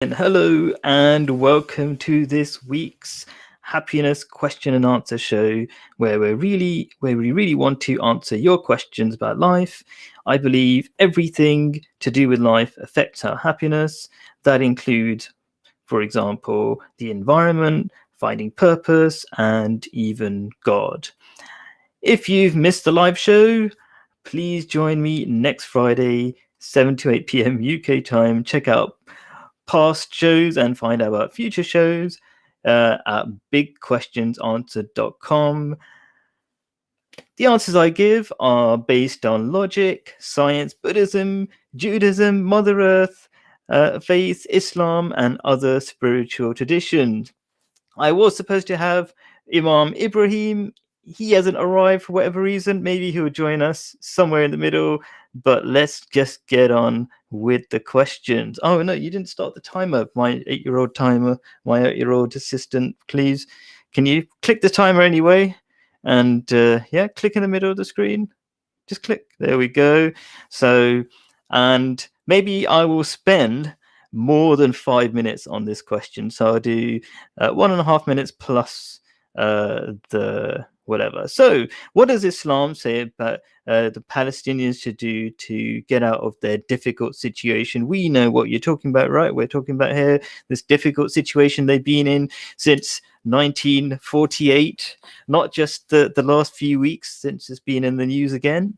And hello and welcome to this week's happiness question and answer show where we really want to answer your questions about life. I believe everything to do with life affects our happiness. That includes, for example, the environment, finding purpose, and even God. If you've missed the live show, please join me next Friday, 7 to 8 p.m. UK time. Check out past shows and find out about future shows at bigquestionsanswered.com. The answers I give are based on logic, science, Buddhism, Judaism, Mother Earth, faith, Islam, and other spiritual traditions. I was supposed to have Imam Ibrahim. He hasn't arrived for whatever reason. Maybe he'll join us somewhere in the middle. But let's just get on with the questions. Oh, no, you didn't start the timer, my 8-year-old timer, my 8-year-old assistant. Please, can you click the timer anyway? And click in the middle of the screen. Just click. There we go. So, and maybe I will spend more than 5 minutes on this question. So I'll do 1.5 minutes plus the whatever. So what does Islam say about the Palestinians should do to get out of their difficult situation? We know what you're talking about, right? We're talking about here this difficult situation they've been in since 1948, not just the last few weeks since it's been in the news again.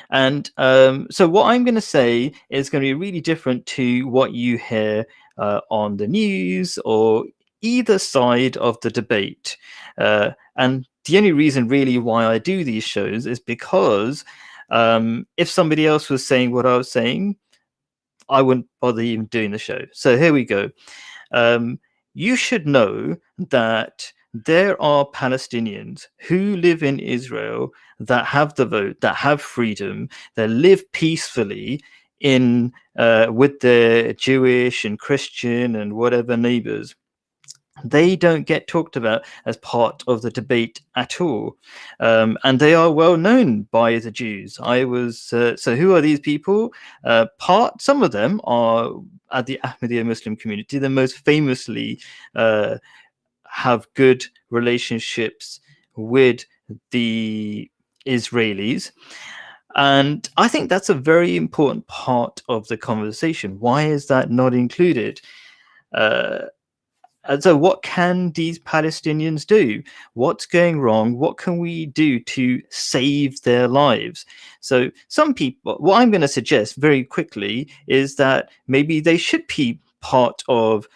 And so what I'm going to say is going to be really different to what you hear on the news or either side of the debate. And the only reason really why I do these shows is because if somebody else was saying what I was saying, I wouldn't bother even doing the show. So here we go. You should know that there are Palestinians who live in Israel that have the vote, that have freedom, that live peacefully in with their Jewish and Christian and whatever neighbors. They don't get talked about as part of the debate at all. And they are well known by the Jews. So who are these people? Some of them are at the Ahmadiyya Muslim community. They most famously have good relationships with the Israelis. And I think that's a very important part of the conversation. Why is that not included? And so what can these Palestinians do? What's going wrong? What can we do to save their lives? So some people, what I'm going to suggest very quickly is that maybe they should be part of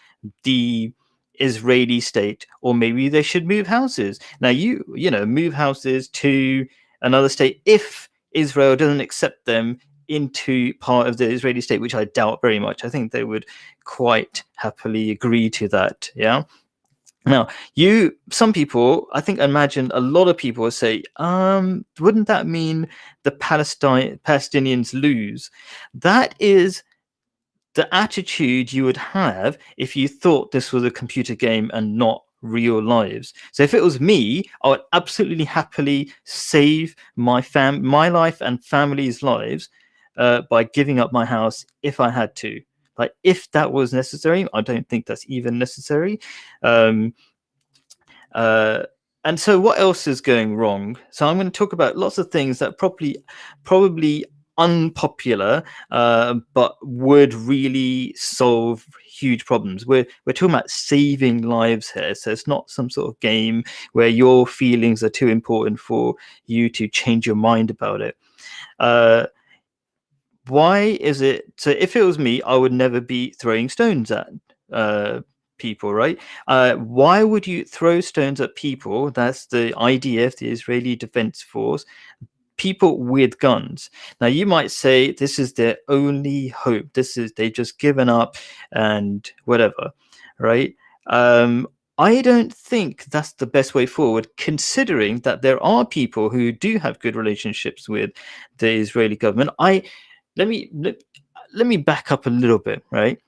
the Israeli state, or maybe they should move houses. Now, you move houses to another state if Israel doesn't accept them into part of the Israeli state, which I doubt very much. I think they would quite happily agree to that. Yeah. Now, some people, I think, imagine a lot of people will say, wouldn't that mean the Palestinians lose? That is the attitude you would have if you thought this was a computer game and not real lives. So if it was me, I would absolutely happily save my life and family's lives by giving up my house if I had to. Like, if that was necessary. I don't think that's even necessary. And so what else is going wrong? So I'm going to talk about lots of things that probably unpopular, but would really solve huge problems. We're talking about saving lives here, so it's not some sort of game where your feelings are too important for you to change your mind about it. Why is it? So if it was me, I would never be throwing stones at people, right? Why would you throw stones at people? That's the IDF, the Israeli Defense Force, people with guns. Now, you might say this is their only hope. They've just given up and whatever, right? I don't think that's the best way forward, considering that there are people who do have good relationships with the Israeli government. Let me back up a little bit, right?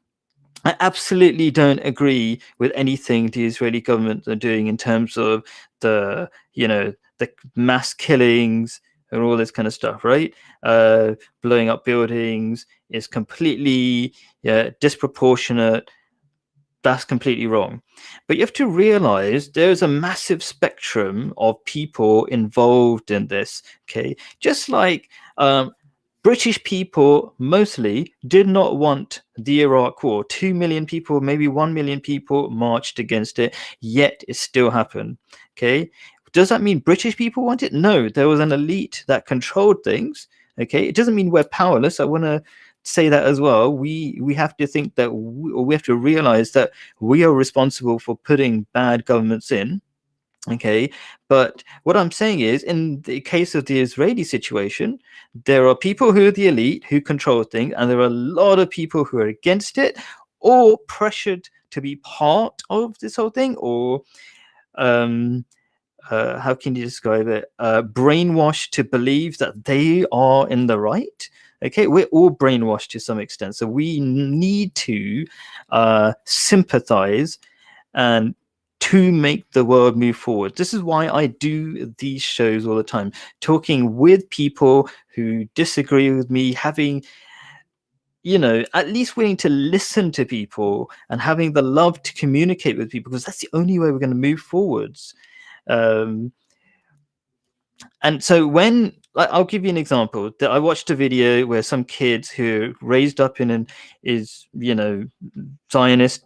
I absolutely don't agree with anything the Israeli government are doing in terms of the mass killings and all this kind of stuff, right? Blowing up buildings, is completely disproportionate. That's completely wrong. But you have to realize there's a massive spectrum of people involved in this. Okay, just like British people mostly did not want the Iraq War. 2 million people, maybe 1 million people marched against it, yet it still happened. Okay, does that mean British people want it? No, there was an elite that controlled things. Okay, it doesn't mean we're powerless. I want to say that as well. We have to think that we have to realize that we are responsible for putting bad governments in. Okay, but what I'm saying is, in the case of the Israeli situation, there are people who are the elite who control things, and there are a lot of people who are against it or pressured to be part of this whole thing, or how can you describe it? Brainwashed to believe that they are in the right. Okay, we're all brainwashed to some extent, so we need to sympathize and to make the world move forward. This is why I do these shows all the time, talking with people who disagree with me, having, at least willing to listen to people and having the love to communicate with people, because that's the only way we're going to move forwards. And so I'll give you an example. That I watched a video where some kids who raised up in Zionist,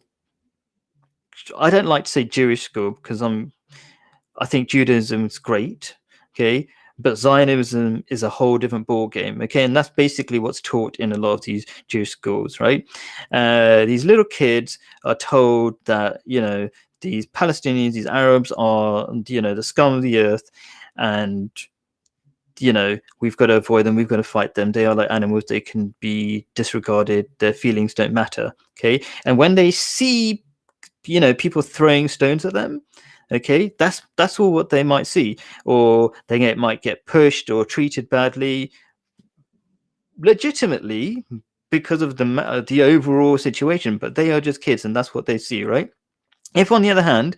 I don't like to say Jewish school because I think Judaism is great, okay, but Zionism is a whole different ball game, okay, and that's basically what's taught in a lot of these Jewish schools, right? These little kids are told that these Palestinians, these Arabs are the scum of the earth, and we've got to avoid them, we've got to fight them, they are like animals, they can be disregarded, their feelings don't matter, okay? And when they see people throwing stones at them, okay, that's all what they might see, or they might get pushed or treated badly legitimately because of the overall situation, but they are just kids and that's what they see, right? If on the other hand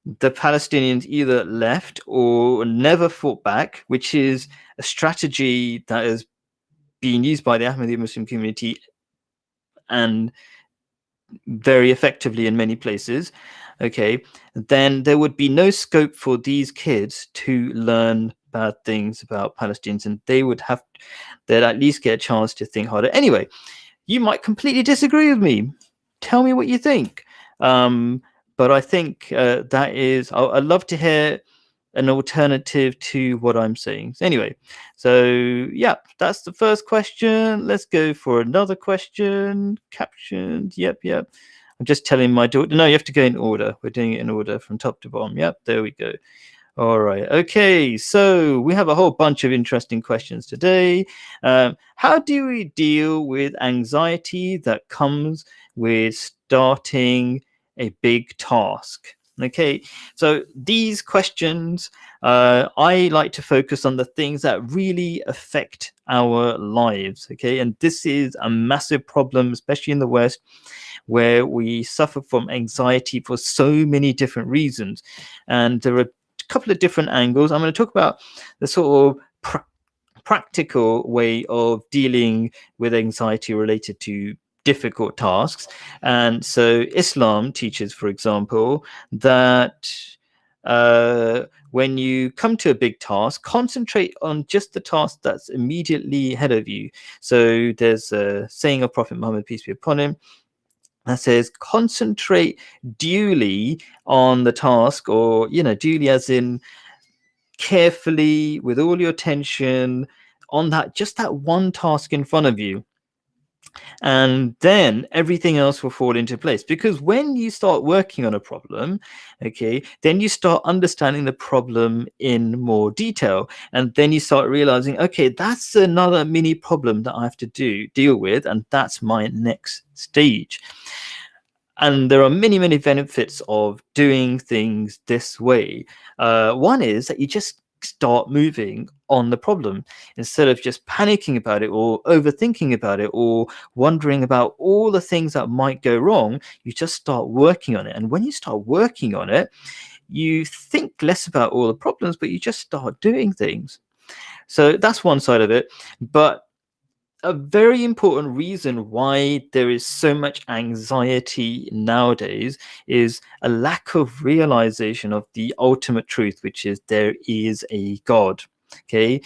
the Palestinians either left or never fought back, which is a strategy that is being used by the Ahmadiyya Muslim community and very effectively in many places, okay, then there would be no scope for these kids to learn bad things about Palestinians, and they'd at least get a chance to think harder. Anyway, you might completely disagree with me. Tell me what you think. But I think I'd love to hear an alternative to what I'm saying. Anyway, so yeah, that's the first question. Let's go for another question. Captioned. Yep. I'm just telling my daughter. No, you have to go in order. We're doing it in order from top to bottom. Yep, there we go. All right. Okay. So we have a whole bunch of interesting questions today. How do we deal with anxiety that comes with starting a big task? Okay, so these questions, I like to focus on the things that really affect our lives. Okay, and this is a massive problem, especially in the West, where we suffer from anxiety for so many different reasons. And there are a couple of different angles. I'm going to talk about the sort of practical way of dealing with anxiety related to difficult tasks. And so Islam teaches, for example, that when you come to a big task, concentrate on just the task that's immediately ahead of you. So there's a saying of Prophet Muhammad, peace be upon him, that says concentrate duly on the task, or duly as in carefully, with all your attention on that one task in front of you, and then everything else will fall into place. Because when you start working on a problem, okay, then you start understanding the problem in more detail, and then you start realizing, okay, that's another mini problem that I have to deal with, and that's my next stage. And there are many benefits of doing things this way. One is that you just start moving on the problem instead of just panicking about it or overthinking about it or wondering about all the things that might go wrong. You just start working on it, and when you start working on it, you think less about all the problems, but you just start doing things. So that's one side of it. But a very important reason why there is so much anxiety nowadays is a lack of realization of the ultimate truth, which is there is a God. Okay,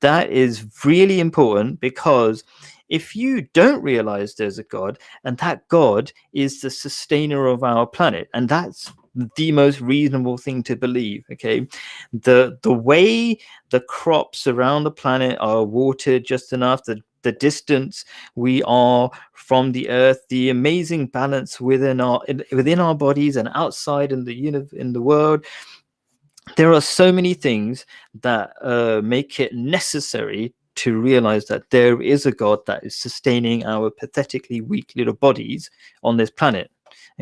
that is really important, because if you don't realize there's a God, and that God is the sustainer of our planet, and that's the most reasonable thing to believe. Okay, the way the crops around the planet are watered just enough, the distance we are from the earth, the amazing balance within our bodies and outside in the world. There are so many things that make it necessary to realize that there is a God that is sustaining our pathetically weak little bodies on this planet.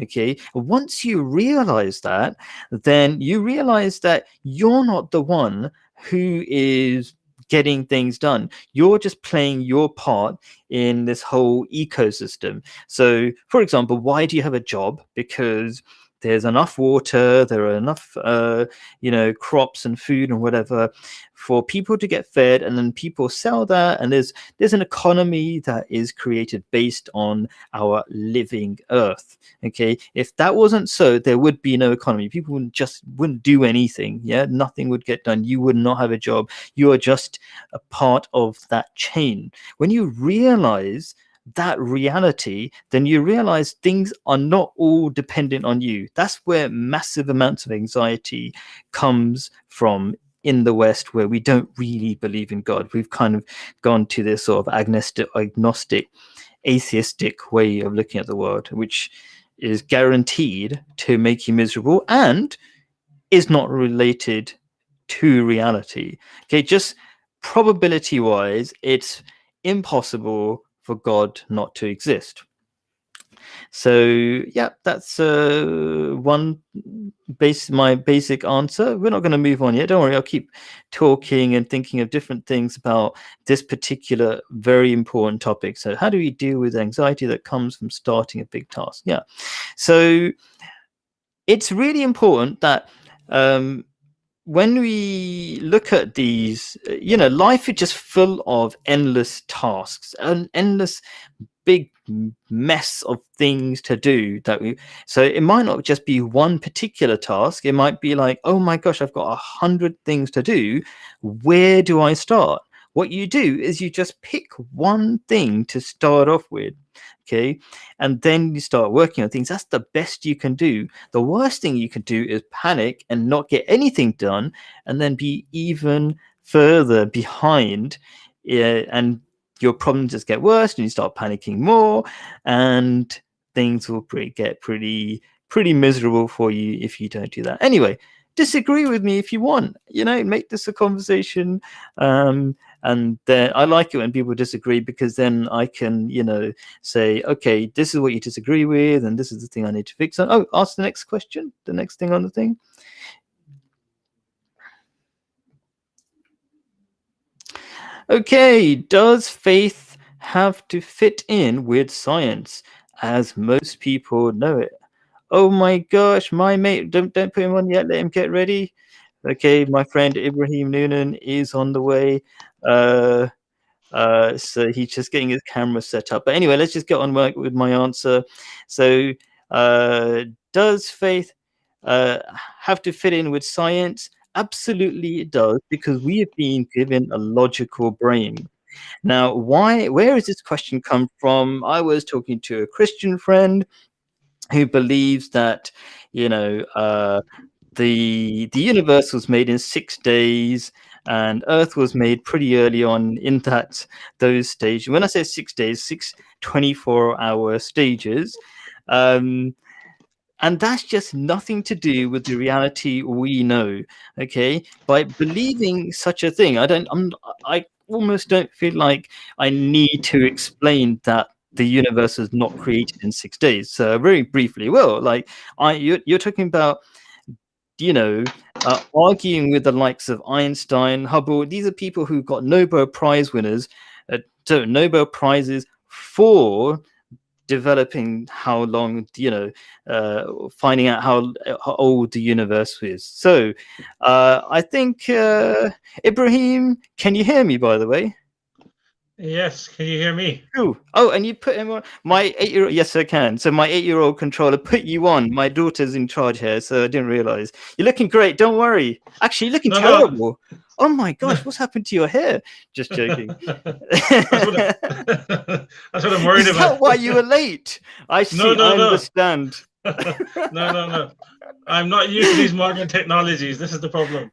Okay, once you realize that, then you realize that you're not the one who is getting things done. You're just playing your part in this whole ecosystem. So, for example, why do you have a job? Because there's enough water, there are enough crops and food and whatever for people to get fed, and then people sell that, and there's an economy that is created based on our living earth. Okay, if that wasn't so, there would be no economy. People wouldn't do anything. Yeah, nothing would get done. You would not have a job. You are just a part of that chain. When you realize that reality, then you realize things are not all dependent on you. That's where massive amounts of anxiety comes from in the West, where we don't really believe in God. We've kind of gone to this sort of agnostic, atheistic way of looking at the world, which is guaranteed to make you miserable and is not related to reality. Okay, just probability wise, it's impossible for God not to exist. So yeah, that's my basic answer. We're not going to move on yet. Don't worry, I'll keep talking and thinking of different things about this particular very important topic. So how do we deal with anxiety that comes from starting a big task? Yeah. So it's really important that when we look at these, life is just full of endless tasks, an endless big mess of things to do so it might not just be one particular task. It might be like, oh my gosh, I've got 100 things to do. Where do I start? What you do is you just pick one thing to start off with. Okay, and then you start working on things. That's the best you can do. The worst thing you can do is panic and not get anything done, and then be even further behind, and your problems just get worse, and you start panicking more, and things will get pretty miserable for you if you don't do that. Anyway, disagree with me if you want. Make this a conversation. And then I like it when people disagree, because then I can, say, okay, this is what you disagree with, and this is the thing I need to fix. Oh, ask the next question, the next thing on the thing. Okay, does faith have to fit in with science as most people know it? Oh my gosh, my mate, don't put him on yet, let him get ready. Okay, my friend Imam Noonan is on the way. So he's just getting his camera set up. But anyway, let's just get on with my answer. So does faith have to fit in with science? Absolutely it does, because we have been given a logical brain. Now, where has this question come from? I was talking to a Christian friend who believes that, the universe was made in 6 days, and Earth was made pretty early on in those stages. When I say 6 days, 6 24-hour stages. And that's just nothing to do with the reality we know. Okay, by believing such a thing, I almost don't feel like I need to explain that the universe was not created in 6 days. So very briefly, you're talking about, arguing with the likes of Einstein, Hubble. These are people who got Nobel Prize winners, Nobel Prizes for developing how long, finding out how old the universe is. So I think, Ibrahim, can you hear me, by the way? Yes, can you hear me? Ooh. Oh, and you put him on my 8-year-old. Yes, I can. So my 8-year-old controller put you on. My daughter's in charge here, so I didn't realize. You're looking great. Don't worry. Actually, you're looking No, no, terrible. Oh my no. gosh, what's happened to your hair? Just joking. That's what that's what I'm worried Is about. that why you were late? I No, see. no, I no. understand. No, no, no. I'm not used to these modern technologies. This is the problem.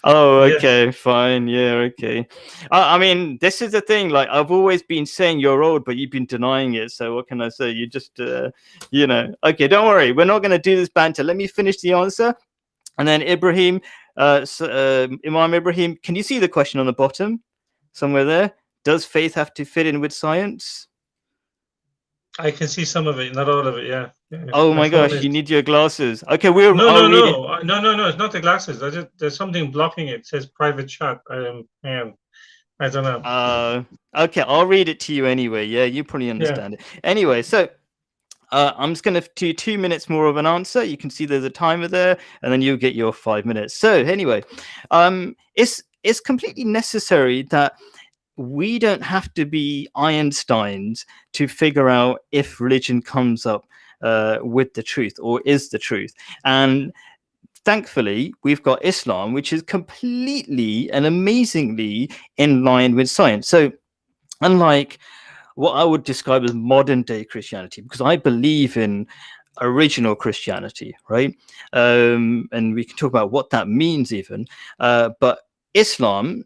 Oh, Yes. okay, fine. Yeah, okay. I mean, this is the thing. Like, I've always been saying you're old, but you've been denying it. So, what can I say? You just, Okay, don't worry. We're not going to do this banter. Let me finish the answer. And then, Ibrahim, Imam Ibrahim, can you see the question on the bottom somewhere there? Does faith have to fit in with science? I can see some of it, not all of it. Yeah. Yeah. Oh My my phone gosh, is. you need your glasses. Okay, No, I'll no, read it. no, no, no, no. It's not the glasses. There's something blocking it. It says private chat. I don't know. Uh, okay, I'll read it to you anyway. Yeah, you probably Yeah. understand it. Anyway, so I'm just going to do 2 minutes more of an answer. You can see there's a timer there, and then you'll get your 5 minutes. So anyway, it's completely necessary that we don't have to be Einsteins to figure out if religion comes up with the truth or is the truth. And thankfully, we've got Islam, which is completely and amazingly in line with science. So unlike what I would describe as modern day Christianity, because I believe in original Christianity, right? And we can talk about what that means, even. But Islam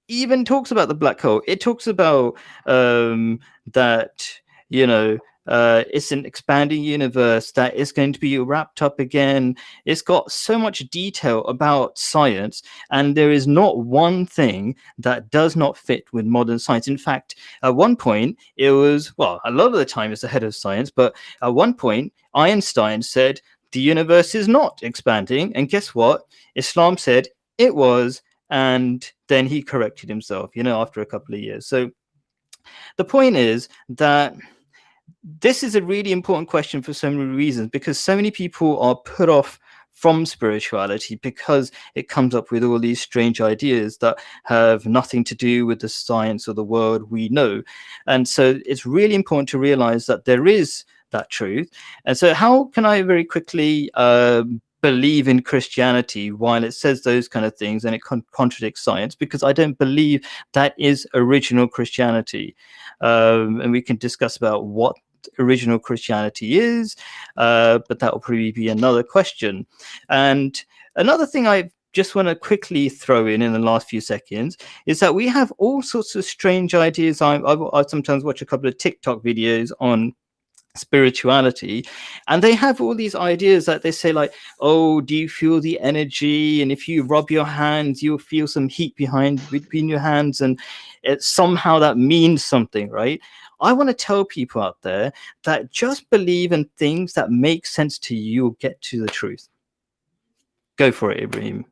even talks about the black hole. It talks about that, you know, it's an expanding universe that is going to be wrapped up again. It's got so much detail about science, and there is not one thing that does not fit with modern science. In fact, at one point, it was, well, a lot of the time it's ahead of science, but at one point, Einstein said the universe is not expanding. And guess what? Islam said it was. And then he corrected himself, after a couple of years. So the point is that this is a really important question for so many reasons, because so many people are put off from spirituality because it comes up with all these strange ideas that have nothing to do with the science or the world we know. And so it's really important to realize that there is that truth. And so how can I very quickly believe in Christianity while it says those kind of things and it contradicts science? Because I don't believe that is original Christianity. And we can discuss about what original Christianity is, but that will probably be another question. And another thing I just want to quickly throw in the last few seconds is that we have all sorts of strange ideas. I sometimes watch a couple of TikTok videos on spirituality, and they have all these ideas that they say, like, oh, do you feel the energy, and if you rub your hands you'll feel some heat between your hands, and somehow that means something, right? I want to tell people out there that just believe in things that make sense to you. You'll get to the truth. Go for it, Ibrahim.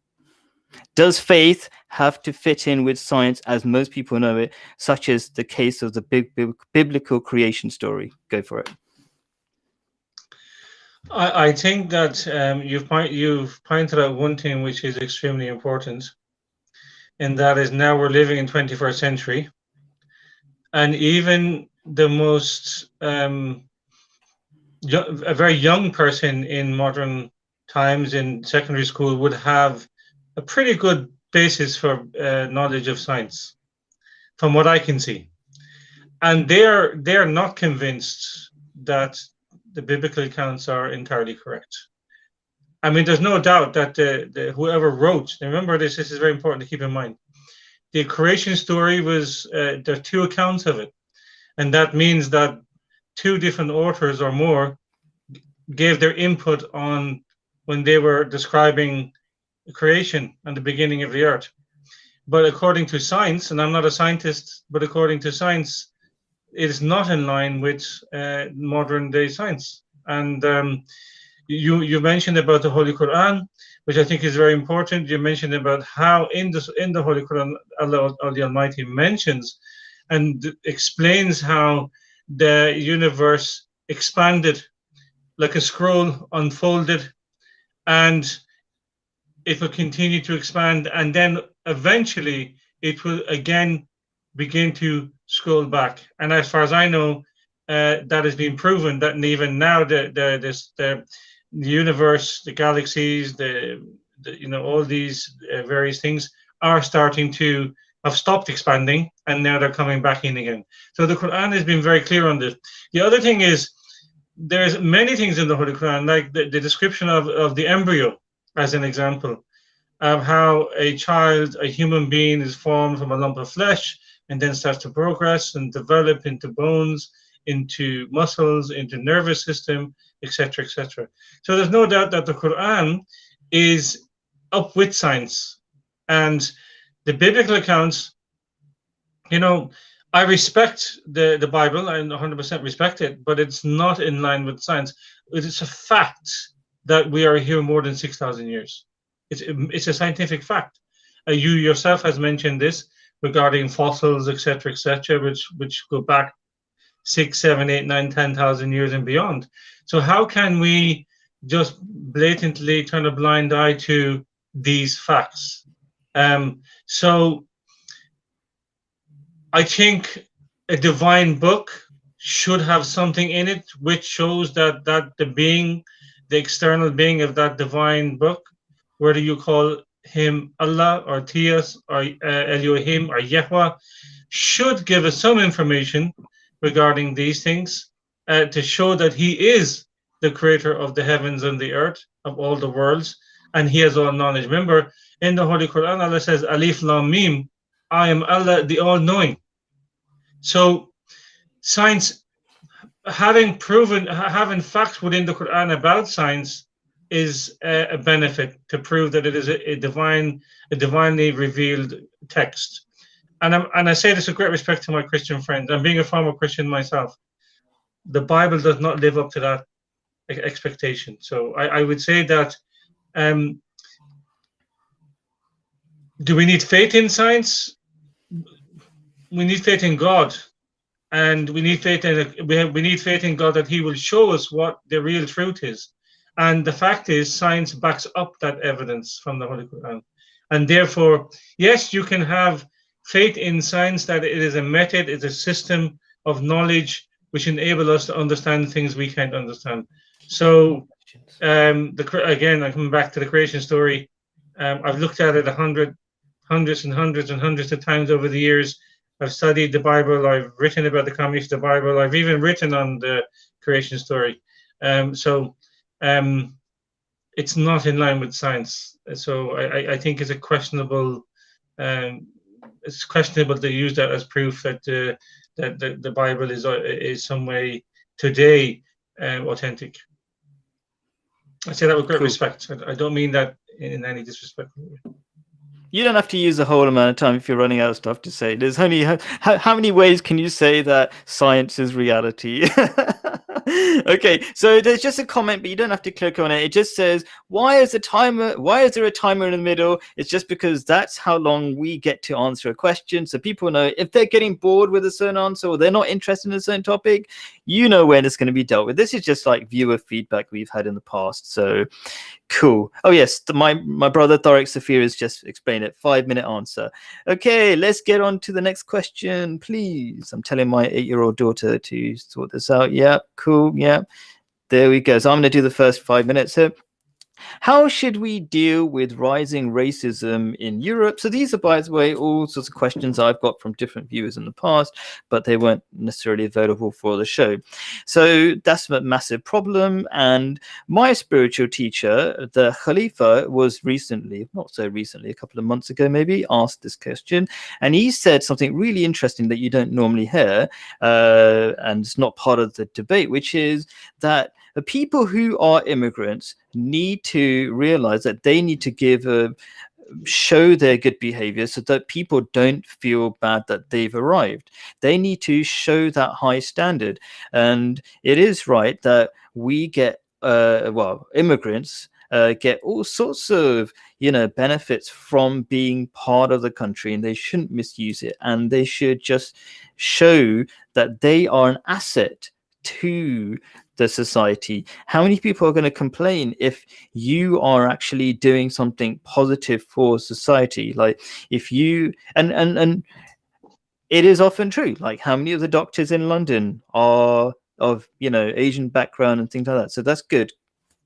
Does faith have to fit in with science as most people know it, such as the case of the biblical creation story? Go for it. I think that you've pointed out one thing which is extremely important, and that is now we're living in 21st century, and even the most a very young person in modern times in secondary school would have a pretty good basis for knowledge of science, from what I can see, and they're not convinced that the biblical accounts are entirely correct. I mean, there's no doubt that the whoever wrote. Remember this. This is very important to keep in mind. The creation story was there are two accounts of it, and that means that two different authors or more gave their input on when they were describing creation and the beginning of the earth. But according to science, and I'm not a scientist, but according to science, it is not in line with modern day science. And you mentioned about the Holy Quran, which I think is very important. You mentioned about how in the Holy Quran, Allah the Almighty mentions and explains how the universe expanded like a scroll, unfolded, and it will continue to expand, and then eventually it will again begin to scroll back. And as far as I know, that has been proven that even now the universe, the galaxies, all these various things are starting to have stopped expanding, and now they're coming back in again. So the Quran has been very clear on this. The other thing is, there's many things in the Holy Quran, like the description of the embryo, as an example, of how a child, a human being, is formed from a lump of flesh and then starts to progress and develop into bones, into muscles, into nervous system, etc., etc. So there's no doubt that the Quran is up with science, and the biblical accounts. I respect the Bible. I 100% respect it, but it's not in line with science. It's a fact that we are here more than 6,000 years. It's a scientific fact. You yourself has mentioned this regarding fossils, etc., which go back 6, 7, 8, 9, 10,000 years and beyond. So how can we just blatantly turn a blind eye to these facts? So I think a divine book should have something in it which shows that the external being of that divine book, whether you call him Allah or Theos or Elohim or Yahweh, should give us some information regarding these things to show that he is the creator of the heavens and the earth, of all the worlds, and he has all knowledge. Remember, in the Holy Quran, Allah says, Alif Lam Mim, I am Allah, the all-knowing. So science, having facts within the Quran about science is a benefit to prove that it is a divinely revealed text. And I say this with great respect to my Christian friends. And being a former Christian myself, the Bible does not live up to that expectation. So I would say that, do we need faith in science? We need faith in God, and we need faith in God that He will show us what the real truth is. And the fact is, science backs up that evidence from the Holy Quran. And therefore, yes, you can have faith in science that it is a method, it's a system of knowledge which enable us to understand things we can't understand. So, again, I'm coming back to the creation story. I've looked at it hundreds and hundreds of times over the years. I've studied the Bible. I've written about the comics of the Bible. I've even written on the creation story. It's not in line with science. So I think it's a questionable. It's questionable to use that as proof that the Bible is some way today authentic. I say that with great respect. I don't mean that in any disrespect. You don't have to use the whole amount of time if you're running out of stuff to say. There's only how many ways can you say that science is reality? Okay, so there's just a comment, but you don't have to click on it. It just says, why is there a timer in the middle? It's just because that's how long we get to answer a question. So people know if they're getting bored with a certain answer or they're not interested in a certain topic, you know when it's going to be dealt with. This is just like viewer feedback we've had in the past. So cool. Oh yes, my brother Thoric Safir has just explained it. 5-minute answer. Okay, let's get on to the next question, please. I'm telling my 8-year-old daughter to sort this out. Yeah, cool. Yeah, there we go. So I'm going to do the first 5 minutes here. How should we deal with rising racism in Europe? So these are, by the way, all sorts of questions I've got from different viewers in the past, but they weren't necessarily available for the show. So that's a massive problem. And my spiritual teacher, the Khalifa, was not so recently, a couple of months ago maybe, asked this question. And he said something really interesting that you don't normally hear, and it's not part of the debate, which is that the people who are immigrants need to realize that they need to show their good behavior so that people don't feel bad that they've arrived. They need to show that high standard. And it is right that we get, immigrants get all sorts of, benefits from being part of the country, and they shouldn't misuse it. And they should just show that they are an asset to the society. How many people are going to complain if you are actually doing something positive for society? Like if you and it is often true. Like, how many of the doctors in London are of, Asian background and things like that. So that's good.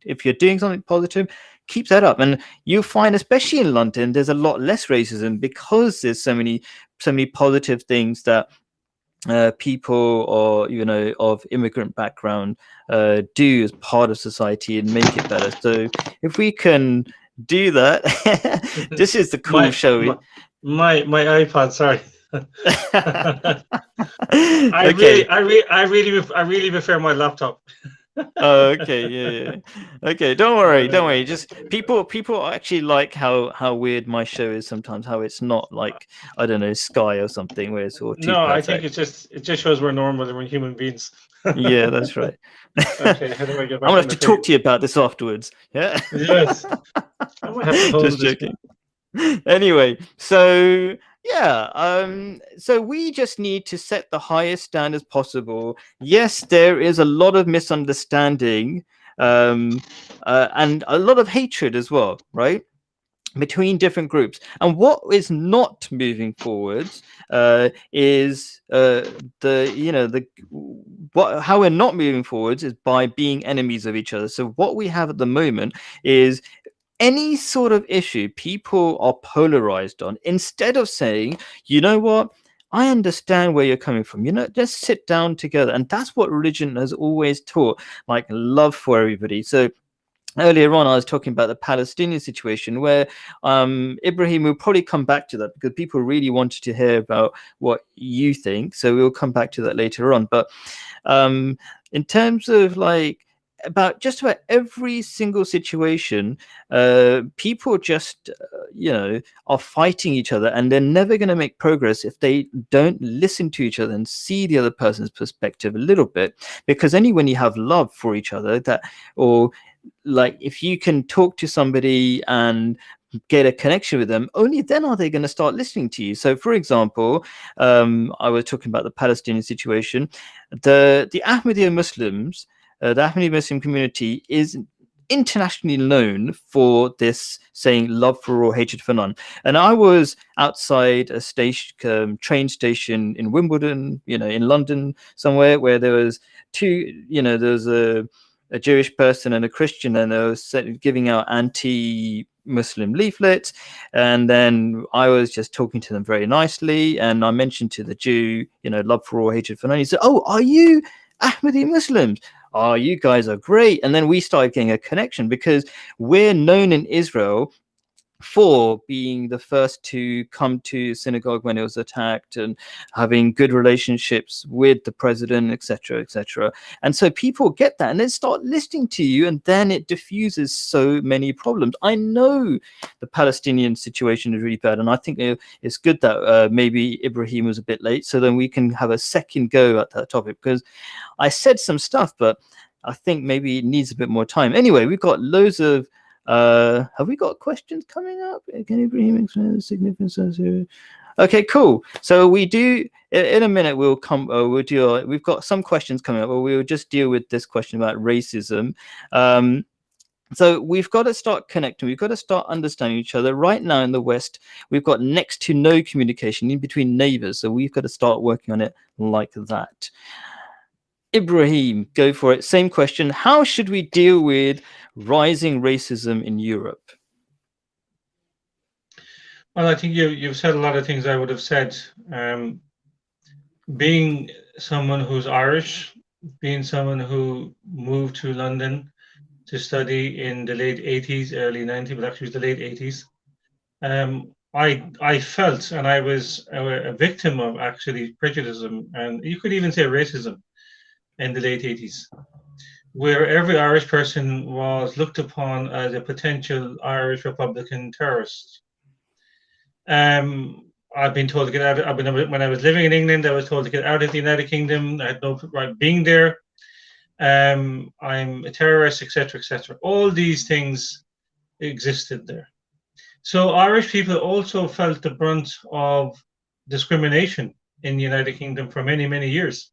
If you're doing something positive, keep that up. And you'll find, especially in London, there's a lot less racism because there's so many positive things that people, or of immigrant background, do as part of society and make it better. So if we can do that, this is the cool my show. my my iPod, sorry. Okay. I really prefer my laptop. Oh, okay, yeah. Okay, don't worry. Just people actually like how weird my show is sometimes. How it's not like, I don't know, Sky or something, where it's all too No, I think perfect. it just shows we're normal and we're human beings. Yeah, that's right. Okay, how do I get I'm back gonna on have the to talk page? to you about this afterwards. Yeah. Yes, I might have to hold Just this. joking. Anyway, so yeah, so we just need to set the highest standards possible. Yes, there is a lot of misunderstanding, and a lot of hatred as well, right, between different groups. And what is not moving forwards is how we're not moving forwards is by being enemies of each other. So what we have at the moment is, any sort of issue people are polarized on, instead of saying, you know what, I understand where you're coming from, just sit down together. And that's what religion has always taught, like love for everybody. So earlier on, I was talking about the Palestinian situation, where Ibrahim will probably come back to that, because people really wanted to hear about what you think. So we'll come back to that later on. But in terms of like, about just about every single situation, people just are fighting each other, and they're never going to make progress if they don't listen to each other and see the other person's perspective a little bit. Because only when you have love for each other, that, or like, if you can talk to somebody and get a connection with them, only then are they going to start listening to you. So for example, I was talking about the Palestinian situation. The Ahmadiyya Muslims, the Ahmadiyya Muslim community is internationally known for this saying, love for all, hatred for none. And I was outside a station, train station in Wimbledon, in London somewhere, where there was there was a Jewish person and a Christian, and they were giving out anti-Muslim leaflets. And then I was just talking to them very nicely, and I mentioned to the Jew, love for all, hatred for none. He said, "Oh, are you Ahmadi Muslims? Oh, you guys are great." And then we started getting a connection, because we're known in Israel for being the first to come to synagogue when it was attacked, and having good relationships with the president, etc., etc. And so people get that and then start listening to you, and then it diffuses so many problems. I know the Palestinian situation is really bad, and I think it's good that maybe Ibrahim was a bit late, so then we can have a second go at that topic, because I said some stuff, but I think maybe it needs a bit more time. Anyway, we've got loads of have we got questions coming up? Can Ibrahim explain the significance of zero? Okay, cool. So we do in a minute. We'll come. We've got some questions coming up, but we'll just deal with this question about racism. So we've got to start connecting. We've got to start understanding each other. Right now in the West, we've got next to no communication in between neighbors. So we've got to start working on it like that. Ibrahim, go for it. Same question. How should we deal with rising racism in Europe? Well, I think you've said a lot of things I would have said. Being someone who's Irish, being someone who moved to London to study in the late 80s, early 90s, but actually it was the late 80s. I felt, and I was a victim of actually prejudice, and you could even say racism in the late 80s, where every Irish person was looked upon as a potential Irish Republican terrorist. I've been told to get out. When I was living in England, I was told to get out of the United Kingdom. I had no right being there. I'm a terrorist, etc., etc. All these things existed there. So Irish people also felt the brunt of discrimination in the United Kingdom for many, many years.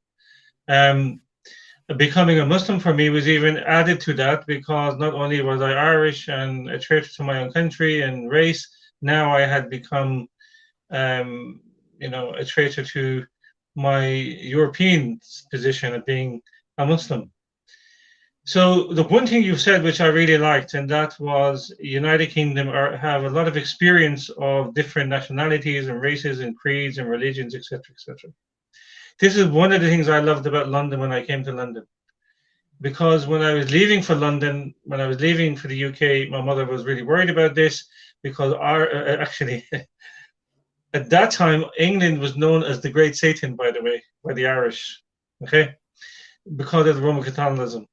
Becoming a Muslim for me was even added to that, because not only was I Irish and a traitor to my own country and race, now I had become a traitor to my European position of being a Muslim. So the one thing you've said, which I really liked, and that was United Kingdom have a lot of experience of different nationalities and races and creeds and religions, etc., etc. This is one of the things I loved about London when I came to London, because when I was leaving for London, when I was leaving for the UK, my mother was really worried about this because actually at that time England was known as the Great Satan, by the way, by the Irish, okay, because of the Roman Catholicism.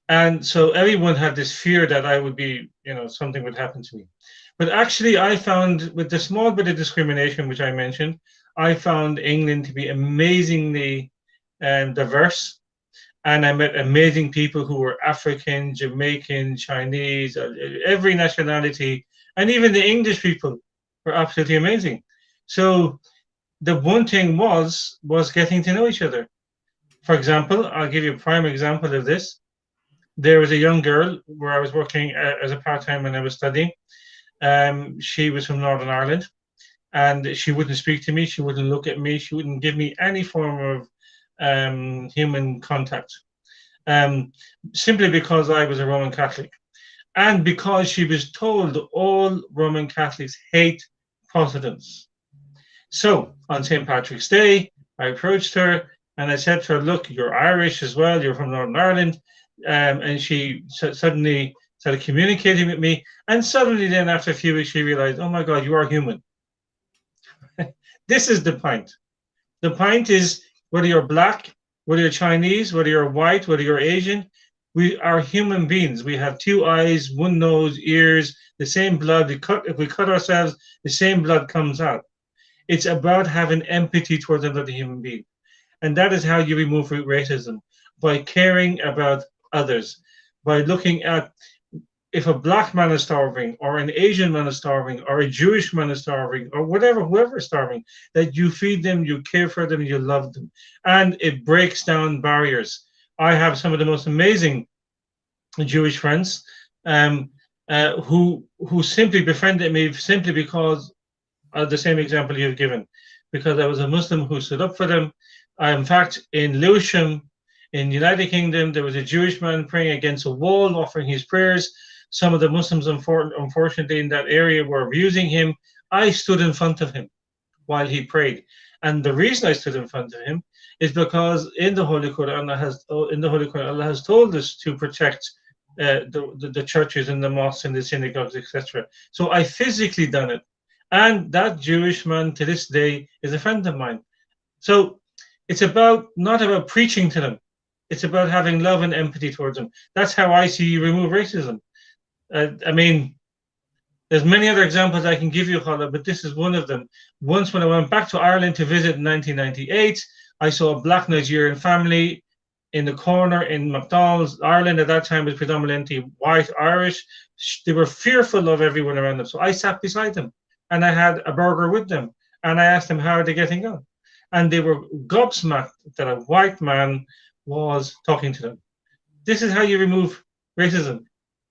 And so everyone had this fear that I would be, something would happen to me. But actually, I found with the small bit of discrimination, which I mentioned, I found England to be amazingly diverse. And I met amazing people who were African, Jamaican, Chinese, every nationality. And even the English people were absolutely amazing. So the one thing was getting to know each other. For example, I'll give you a prime example of this. There was a young girl where I was working as a part-time when I was studying. She was from Northern Ireland, and she wouldn't speak to me. She wouldn't look at me. She wouldn't give me any form of human contact, simply because I was a Roman Catholic, and because she was told all Roman Catholics hate Protestants. So on St. Patrick's Day, I approached her and I said to her, "Look, you're Irish as well. You're from Northern Ireland." And she suddenly started communicating with me. And suddenly then after a few weeks, she realized, oh my God, you are human. This is the point. The point is whether you're black, whether you're Chinese, whether you're white, whether you're Asian, we are human beings. We have two eyes, one nose, ears, the same blood. If we cut ourselves, the same blood comes out. It's about having empathy towards another human being. And that is how you remove racism, by caring about others, by looking at if a black man is starving or an Asian man is starving or a Jewish man is starving or whoever is starving, that you feed them, you care for them, you love them. And it breaks down barriers. I have some of the most amazing Jewish friends who simply befriended me simply because of the same example you've given, because I was a Muslim who stood up for them. In fact, in Lewisham, in the United Kingdom, there was a Jewish man praying against a wall, offering his prayers. Some of the Muslims, unfortunately, in that area were abusing him. I stood in front of him while he prayed. And the reason I stood in front of him is because in the Holy Quran, Allah has told us to protect the churches and the mosques and the synagogues, etc. So I physically done it. And that Jewish man to this day is a friend of mine. So it's not about preaching to them. It's about having love and empathy towards them. That's how I see you remove racism. I mean, there's many other examples I can give you, Khalid, but this is one of them. Once when I went back to Ireland to visit in 1998, I saw a black Nigerian family in the corner in McDonald's. Ireland at that time was predominantly white Irish. They were fearful of everyone around them. So I sat beside them and I had a burger with them. And I asked them, how are they getting on? And they were gobsmacked that a white man was talking to them. This is how you remove racism.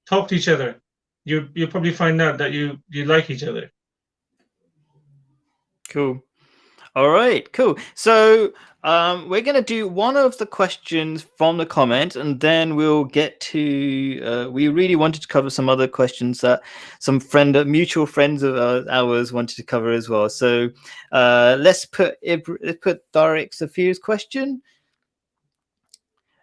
Talk to each other. You'll probably find out that you like each other. Cool. All right, cool. So we're going to do one of the questions from the comment, and then we'll get to, we really wanted to cover some other questions that some mutual friends of ours wanted to cover as well. So let's put Tariq Safir's question.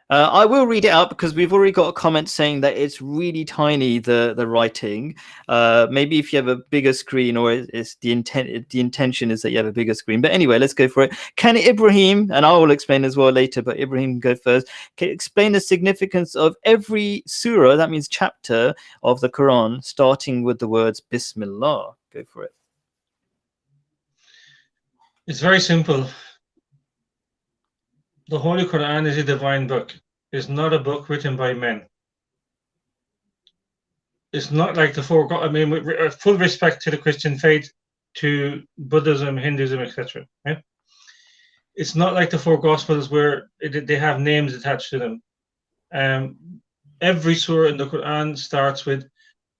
I will read it out because we've already got a comment saying that it's really tiny, the writing. Maybe if you have a bigger screen, or it's the intention is that you have a bigger screen. But anyway, let's go for it. Can Ibrahim, and I will explain as well later, but Ibrahim can go first, can explain the significance of every surah, that means chapter of the Quran, starting with the words Bismillah? Go for it. It's very simple. The Holy Quran is a divine book. It's not a book written by men. It's not like the four. I mean, with full respect to the Christian faith, to Buddhism, Hinduism, etc. Right? It's not like the four Gospels where they have names attached to them. Every surah in the Quran starts with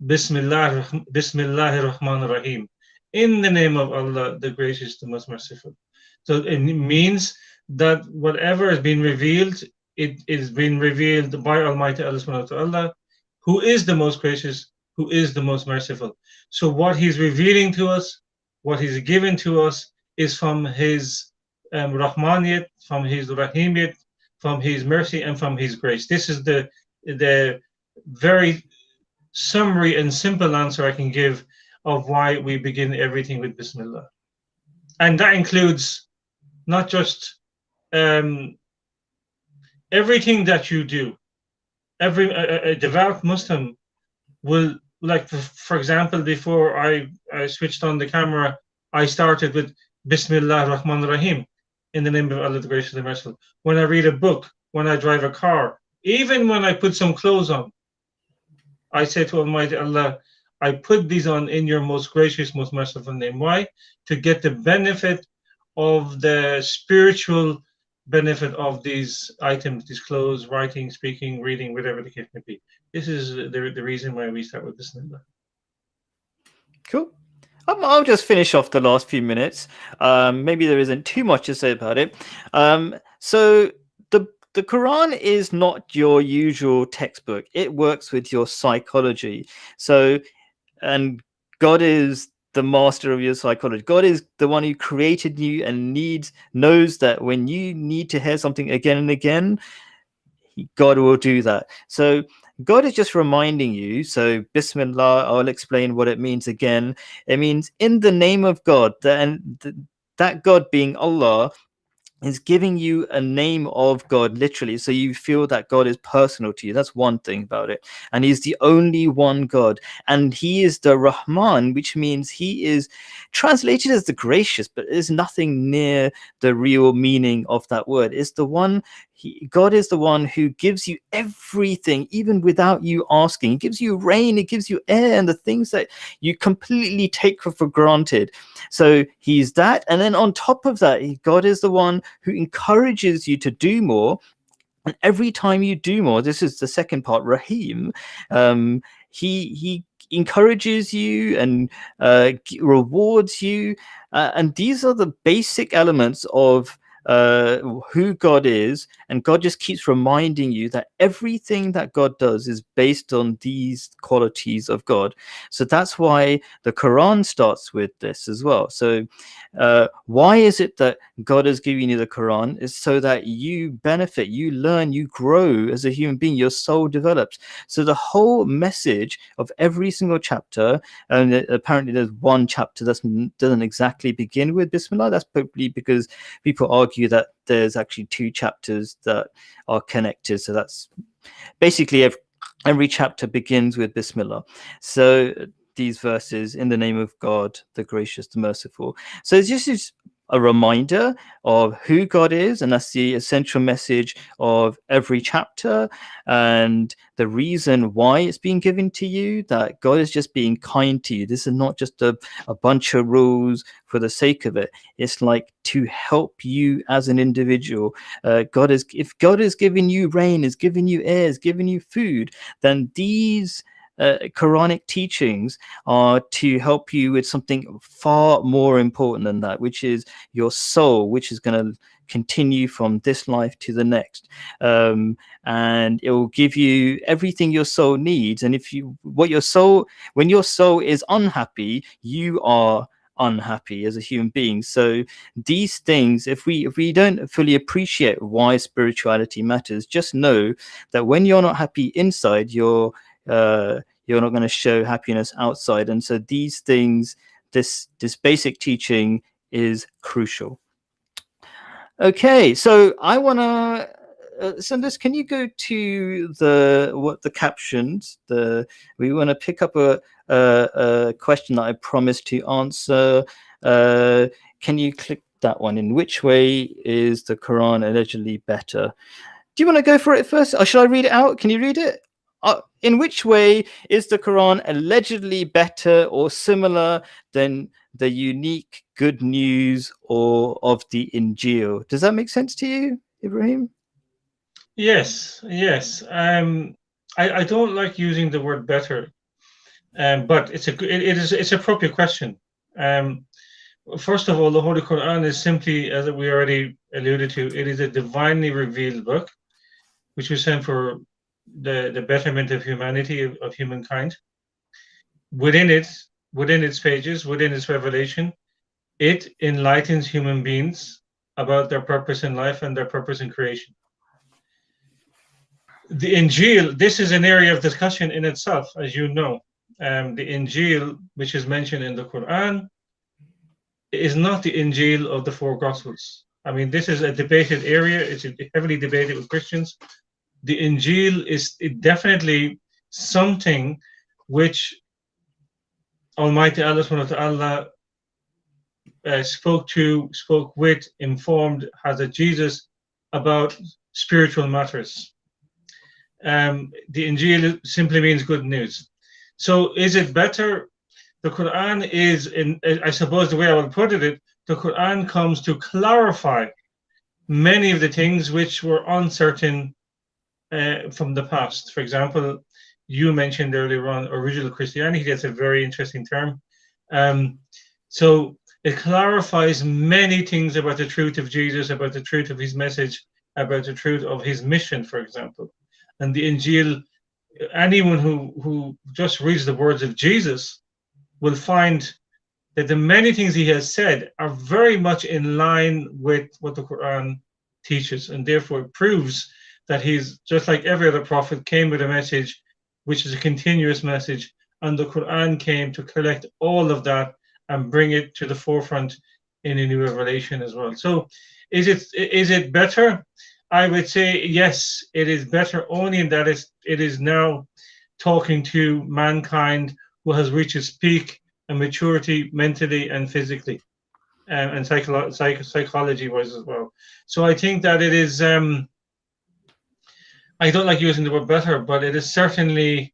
Bismillahir Rahmanir Rahim, in the name of Allah, the Gracious, the Most Merciful. So it means that whatever has been revealed, it is being revealed by Almighty Allah subhanahu wa ta'ala, who is the most gracious, who is the most merciful. So what He's revealing to us, what He's given to us, is from His Rahmaniyat, from His Rahimiyat, from His mercy, and from His grace. This is the very summary and simple answer I can give of why we begin everything with Bismillah. And that includes not just everything that you do. Every a devout Muslim will, like, for example, before I switched on the camera, I started with Bismillah Rahman Rahim, in the name of Allah the Gracious and Merciful. When I read a book, when I drive a car, even when I put some clothes on, I say to Almighty Allah, I put these on in your most gracious, most merciful name. Why? To get the benefit of the spiritual benefit of these items, these clothes, writing, speaking, reading, whatever the case may be. This is the reason why we start with Bismillah. Cool. I'll just finish off the last few minutes. Maybe there isn't too much to say about it. So the Quran is not your usual textbook. It works with your psychology. So, and God is the master of your psychology. God is the one who created you and knows that when you need to hear something again and again, God will do that. So God is just reminding you. So Bismillah, I'll explain what it means again. It means in the name of God, that God being Allah is giving you a name of God, literally. So you feel that God is personal to you. That's one thing about it. And He's the only one God. And He is the Rahman, which means He is translated as the gracious, but there's nothing near the real meaning of that word. It's the one, God is the one who gives you everything, even without you asking. He gives you rain, He gives you air, and the things that you completely take for granted. So He's that. And then on top of that, God is the one who encourages you to do more. And every time you do more, this is the second part, Rahim, he encourages you and rewards you. And these are the basic elements of who God is, and God just keeps reminding you that everything that God does is based on these qualities of God. So that's why the Quran starts with this as well. So why is it that God is giving you the Quran? Is so that you benefit, you learn, you grow as a human being, your soul develops. So the whole message of every single chapter, and apparently there's one chapter that doesn't exactly begin with Bismillah. That's probably because people argue that there's actually two chapters that are connected. So that's basically every chapter begins with Bismillah. So these verses, in the name of God, the gracious, the merciful. So it's just a reminder of who God is, and that's the essential message of every chapter, and the reason why it's being given to you, that God is just being kind to you. This is not just a bunch of rules for the sake of it. It's like to help you as an individual. If God is giving you rain, is giving you air, is giving you food, then these Quranic teachings are to help you with something far more important than that, which is your soul, which is going to continue from this life to the next, and it will give you everything your soul needs. And when your soul is unhappy, you are unhappy as a human being. So these things, if we don't fully appreciate why spirituality matters, just know that when you're not happy inside, you're not going to show happiness outside. And so these things, this basic teaching is crucial. Okay, so I want to Sanders, can you go to the captions? We want to pick up a question that I promised to answer. Can you click that one? In which way is the Quran allegedly better? Do you want to go for it first, or should I read it out? Can you read it? In which way is the Quran allegedly better or similar than the unique good news or of the Injil? Does that make sense to you, Ibrahim? Yes. I don't like using the word better, but it's a proper question. First of all, the Holy Quran is simply, as we already alluded to, it is a divinely revealed book, which was sent for the betterment of humanity, of humankind. Within it, within its pages, within its revelation, it enlightens human beings about their purpose in life and their purpose in creation. The Injil, this is an area of discussion in itself, as you know. The Injil, which is mentioned in the Quran, is not the Injil of the four Gospels. I mean, this is a debated area. It's heavily debated with Christians. The Injil is definitely something which Almighty Allah subhanahu wa ta'ala spoke with, informed Hazrat Jesus about spiritual matters. The Injil simply means good news. So is it better? The Quran is, I suppose the way I would put it, the Quran comes to clarify many of the things which were uncertain from the past. For example, you mentioned earlier on original Christianity. That's a very interesting term. So it clarifies many things about the truth of Jesus, about the truth of his message, about the truth of his mission, for example. And the Injil, anyone who just reads the words of Jesus will find that the many things he has said are very much in line with what the Quran teaches, and therefore it proves that he's, just like every other prophet, came with a message which is a continuous message, and the Quran came to collect all of that and bring it to the forefront in a new revelation as well. So is it better? I would say yes, it is better, only in that it is now talking to mankind who has reached its peak and maturity mentally and physically, and psychology wise as well. So I think that it is, I don't like using the word better, but it is certainly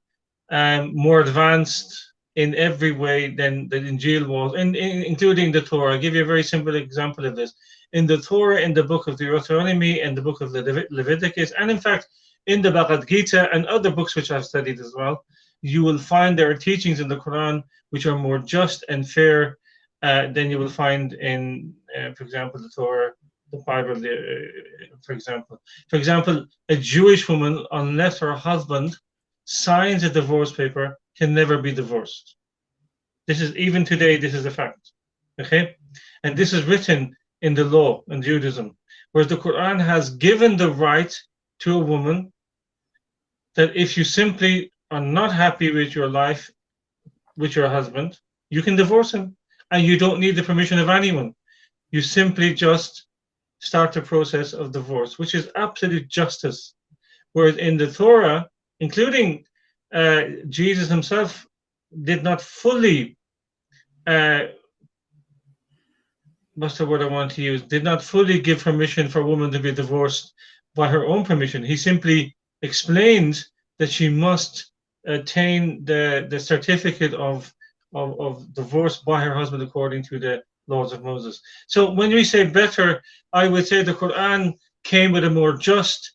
more advanced in every way than the Injil was, including the Torah. I'll give you a very simple example of this. In the Torah, in the book of Deuteronomy, and the book of Leviticus, and in fact, in the Bhagavad Gita and other books which I've studied as well, you will find there are teachings in the Quran which are more just and fair than you will find in, for example, the Torah, the Bible, for example. For example, a Jewish woman, unless her husband signs a divorce paper, can never be divorced. This is, even today, this is a fact. Okay? And this is written in the law in Judaism, whereas the Quran has given the right to a woman that if you simply are not happy with your life, with your husband, you can divorce him, and you don't need the permission of anyone. You simply just start the process of divorce, which is absolute justice. Whereas in the Torah, including Jesus himself, did not fully, what's the word I want to use, did not fully give permission for a woman to be divorced by her own permission. He simply explained that she must attain the certificate of divorce by her husband according to the laws of Moses. So when we say better, I would say the Quran came with a more just,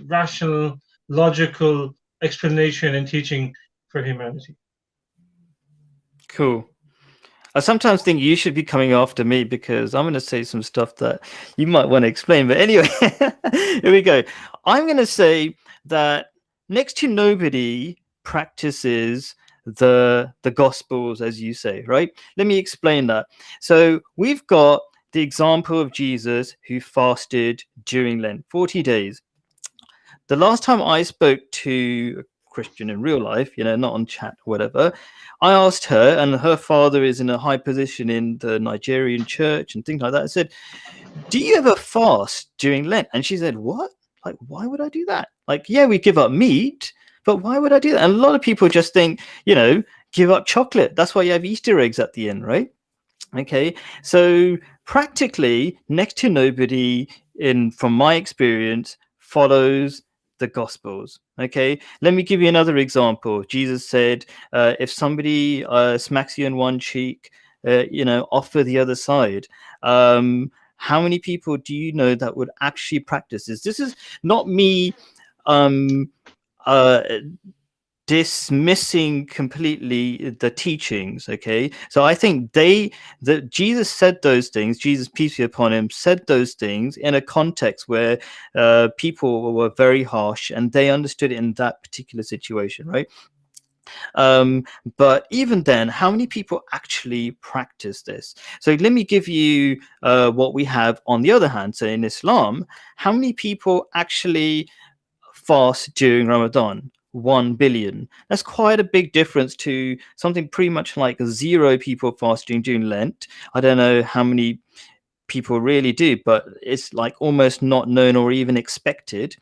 rational, logical explanation and teaching for humanity. Cool. I sometimes think you should be coming after me because I'm going to say some stuff that you might want to explain. But anyway, here we go. I'm going to say that next to nobody practices the Gospels, as you say, right? Let me explain that. So we've got the example of Jesus who fasted during Lent, 40 days. The last time I spoke to a Christian in real life, not on chat or whatever, I asked her, and her father is in a high position in the Nigerian church and things like that. I said, do you ever fast during Lent? And she said, what? Like, why would I do that? Like, yeah, we give up meat, but why would I do that? And a lot of people just think, give up chocolate. That's why you have Easter eggs at the end, right? Okay, so practically next to nobody, from my experience, follows the Gospels. Okay, let me give you another example. Jesus said, if somebody smacks you on one cheek, offer the other side. How many people do you know that would actually practice this? This is not me dismissing completely the teachings. Okay, so I think that Jesus said those things, Jesus, peace be upon him, said those things in a context where people were very harsh and they understood it in that particular situation, right? But even then, how many people actually practice this? So let me give you what we have on the other hand. So in Islam, how many people actually fast during Ramadan? 1 billion. That's quite a big difference to something pretty much like 0 people fasting during Lent. I don't know how many people really do, but it's like almost not known or even expected.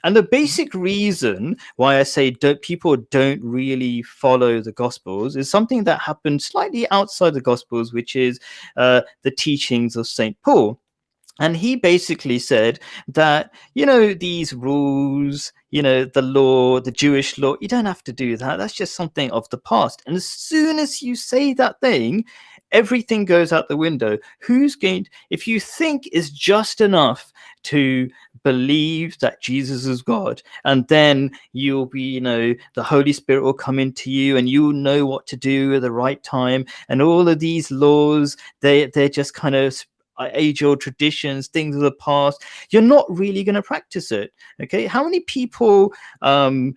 And the basic reason why I say people don't really follow the Gospels is something that happened slightly outside the Gospels, which is the teachings of St. Paul. And he basically said that, these rules, the law, the Jewish law, you don't have to do that. That's just something of the past. And as soon as you say that thing, everything goes out the window. If you think it's just enough to believe that Jesus is God, and then you'll be, the Holy Spirit will come into you and you'll know what to do at the right time. And all of these laws, they're just kind of age-old traditions, things of the past. You're not really going to practice it. Okay, how many people don't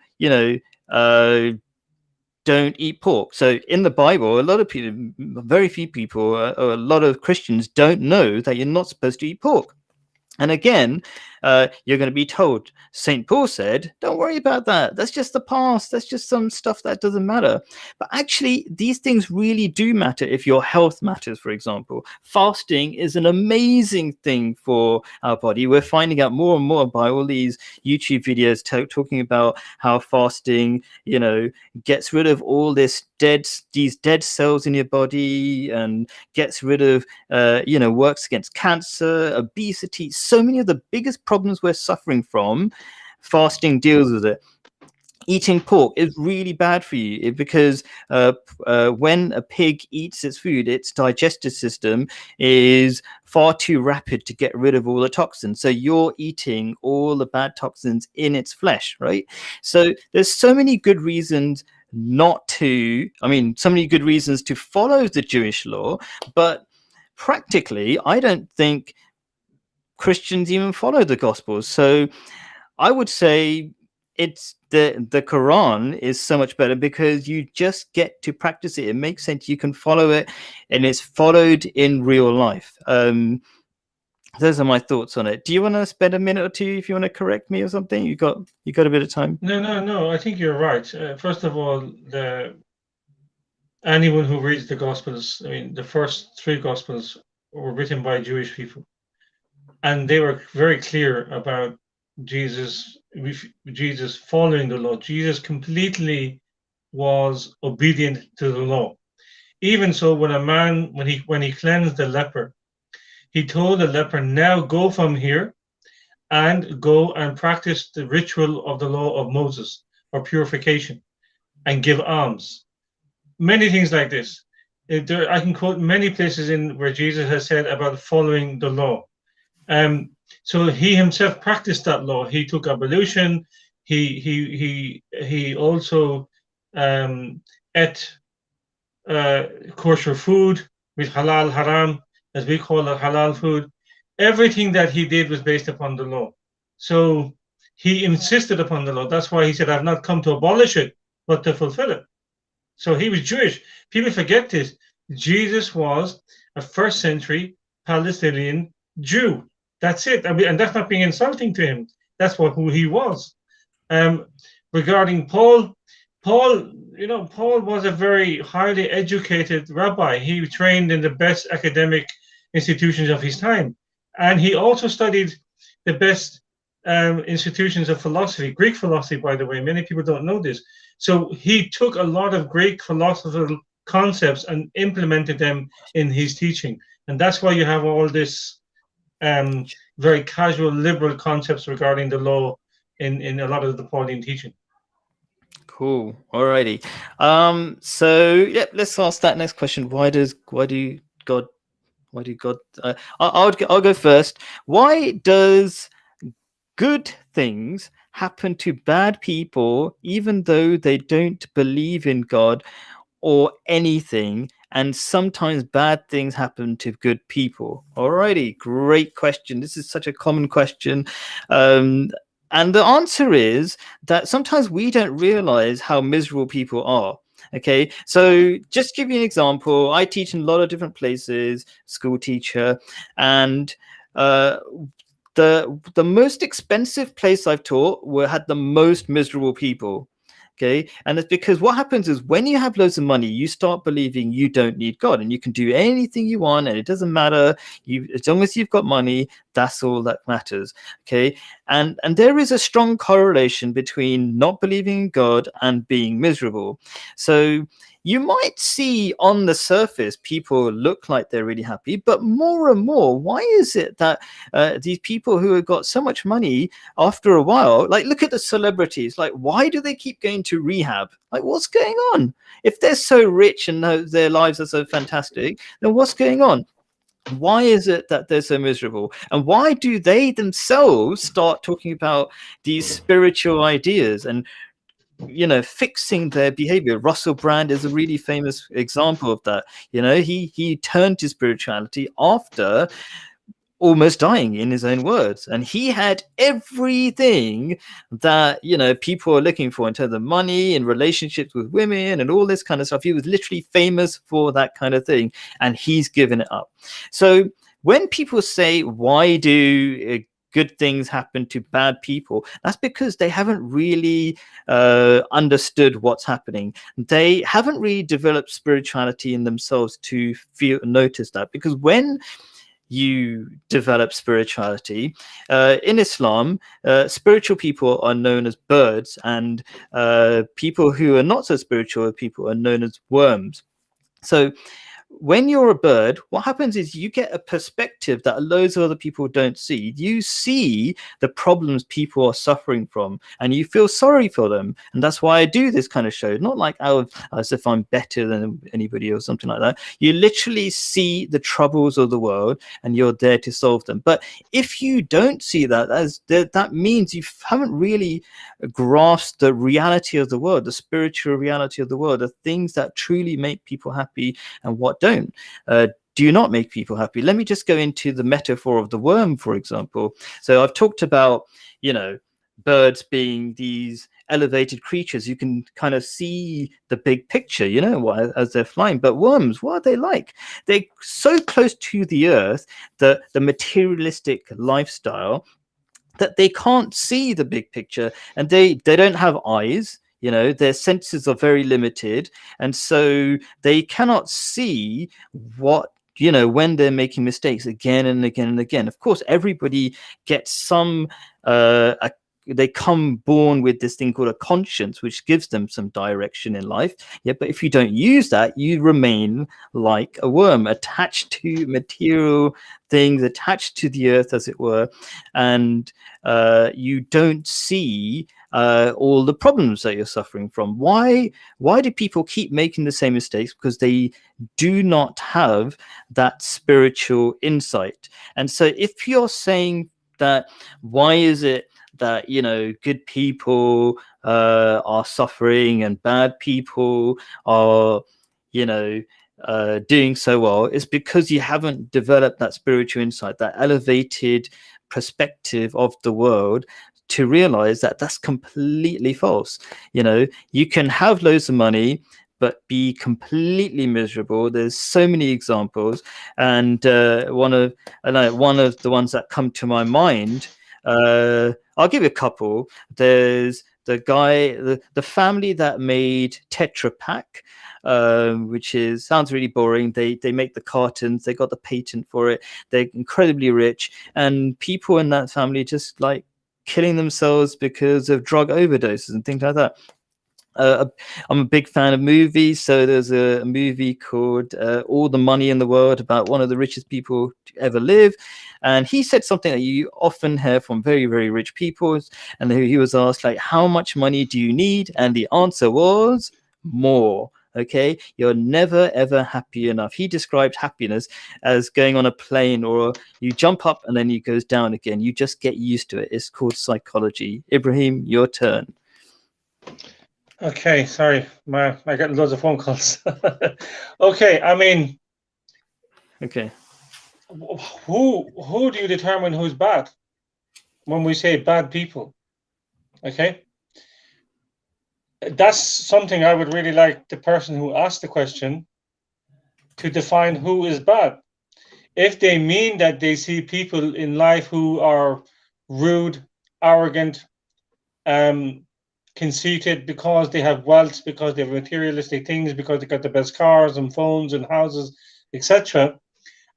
eat pork? So in the Bible, a lot of people, very few people, or a lot of Christians don't know that you're not supposed to eat pork. And again, you're going to be told, St. Paul said, don't worry about that. That's just the past. That's just some stuff that doesn't matter. But actually, these things really do matter if your health matters, for example. Fasting is an amazing thing for our body. We're finding out more and more by all these YouTube videos talking about how fasting, gets rid of all these dead cells in your body and gets rid of, works against cancer, obesity, so many of the biggest problems we're suffering from. Fasting deals with it. Eating pork is really bad for you because when a pig eats its food, its digestive system is far too rapid to get rid of all the toxins. So you're eating all the bad toxins in its flesh, right? So there's so many good reasons so many good reasons to follow the Jewish law, but practically, I don't think Christians even follow the Gospels. So I would say it's the Quran is so much better because you just get to practice it. It makes sense. You can follow it, and it's followed in real life. Those are my thoughts on it. Do you want to spend a minute or two if you want to correct me or something? You got a bit of time? No. I think you're right. First of all, anyone who reads the Gospels, the first 3 Gospels were written by Jewish people, and they were very clear about Jesus following the law. Jesus completely was obedient to the law. Even so, when he cleansed the leper, he told the leper, now go from here and go and practice the ritual of the law of Moses, or purification, and give alms. Many things like this. I can quote many places in where Jesus has said about following the law. So he himself practiced that law. He took ablution. He also ate kosher food with halal haram, as we call it, halal food. Everything that he did was based upon the law. So he insisted upon the law. That's why he said, I've not come to abolish it, but to fulfill it. So he was Jewish. People forget this. Jesus was a first century Palestinian Jew. That's it. And that's not being insulting to him. That's who he was. Regarding Paul was a very highly educated rabbi. He trained in the best academic institutions of his time. And he also studied the best institutions of philosophy, Greek philosophy, by the way. Many people don't know this. So he took a lot of Greek philosophical concepts and implemented them in his teaching. And that's why you have all this very casual liberal concepts regarding the law in a lot of the Pauline teaching. Cool. Alrighty. So yeah, let's ask that next question. Why do God? I'll go first. Why does good things happen to bad people, even though they don't believe in God or anything. And sometimes bad things happen to good people. Alrighty, great question. This is such a common question. And the answer is that sometimes we don't realize how miserable people are. Okay, so just give you an example. I teach in a lot of different places, school teacher, and the most expensive place I've taught had the most miserable people. Okay, and it's because what happens is when you have loads of money, you start believing you don't need God and you can do anything you want and it doesn't matter. You, as long as you've got money, that's all that matters. Okay, and there is a strong correlation between not believing in God and being miserable. So you might see on the surface people look like they're really happy, but more and more, why is it that these people who have got so much money, after a while, like look at the celebrities, like why do they keep going to rehab? Like what's going on? If they're so rich and their lives are so fantastic, then what's going on? Why is it that they're so miserable? And why do they themselves start talking about these spiritual ideas and fixing their behavior? Russell Brand is a really famous example of that. He turned to spirituality after almost dying, in his own words, and he had everything that people are looking for in terms of money and relationships with women and all this kind of stuff. He was literally famous for that kind of thing, and he's given it up. So when people say, why do good things happen to bad people, that's because they haven't really understood what's happening. They haven't really developed spirituality in themselves to notice that. Because when you develop spirituality in Islam, spiritual people are known as birds, and people who are not so spiritual people are known as worms. So when you're a bird, what happens is you get a perspective that loads of other people don't see. You see the problems people are suffering from and you feel sorry for them. And that's why I do this kind of show, not like as if I'm better than anybody or something like that. You literally see the troubles of the world and you're there to solve them. But if you don't see that, that means you haven't really grasped the reality of the world, the spiritual reality of the world, the things that truly make people happy and what don't do not make people happy. Let me just go into the metaphor of the worm, for example. So I've talked about birds being these elevated creatures. You can kind of see the big picture, as they're flying. But worms, what are they like? They're so close to the earth, the materialistic lifestyle, that they can't see the big picture, and they don't have eyes. Their senses are very limited, and so they cannot see what when they're making mistakes again and again and again. Of course, everybody gets some they come born with this thing called a conscience, which gives them some direction in life. Yeah, but if you don't use that, you remain like a worm, attached to material things, attached to the earth, as it were, and you don't see all the problems that you're suffering from. Why do people keep making the same mistakes? Because they do not have that spiritual insight. And so if you're saying that, why is it that good people are suffering and bad people are doing so well, it's because you haven't developed that spiritual insight, that elevated perspective of the world, to realize that that's completely false. You can have loads of money but be completely miserable. There's so many examples, and one of the ones that come to my mind, I'll give you a couple. There's the family that made Tetra Pak, which sounds really boring. They make the cartons. They got the patent for it. They're incredibly rich, and people in that family just like killing themselves because of drug overdoses and things like that. I'm a big fan of movies, so there's a movie called All the Money in the World, about one of the richest people to ever live, and he said something that you often hear from very, very rich people, and he was asked, like, how much money do you need? And the answer was more. Okay, you're never ever happy enough. He described happiness as going on a plane, or you jump up and then it goes down again. You just get used to it. It's called psychology. Ibrahim, your turn. Okay, sorry, I got loads of phone calls. Okay, I mean, Okay. who do you determine who's bad when we say bad people? Okay, that's something I would really like the person who asked the question to define who is bad. If they mean that they see people in life who are rude, arrogant, conceited because they have wealth, because they have materialistic things, because they got the best cars and phones and houses, etc.,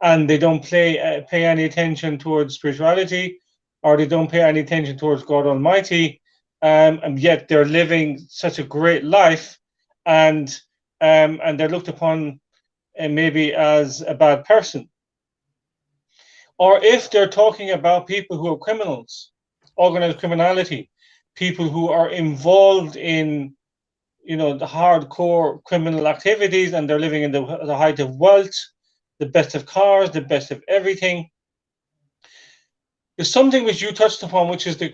and they don't pay any attention towards spirituality, or they don't pay any attention towards God Almighty, and yet they're living such a great life, and they're looked upon maybe as a bad person. Or if they're talking about people who are criminals, organized criminality, people who are involved in, the hardcore criminal activities, and they're living in the height of wealth, the best of cars, the best of everything. There's something which you touched upon, which is the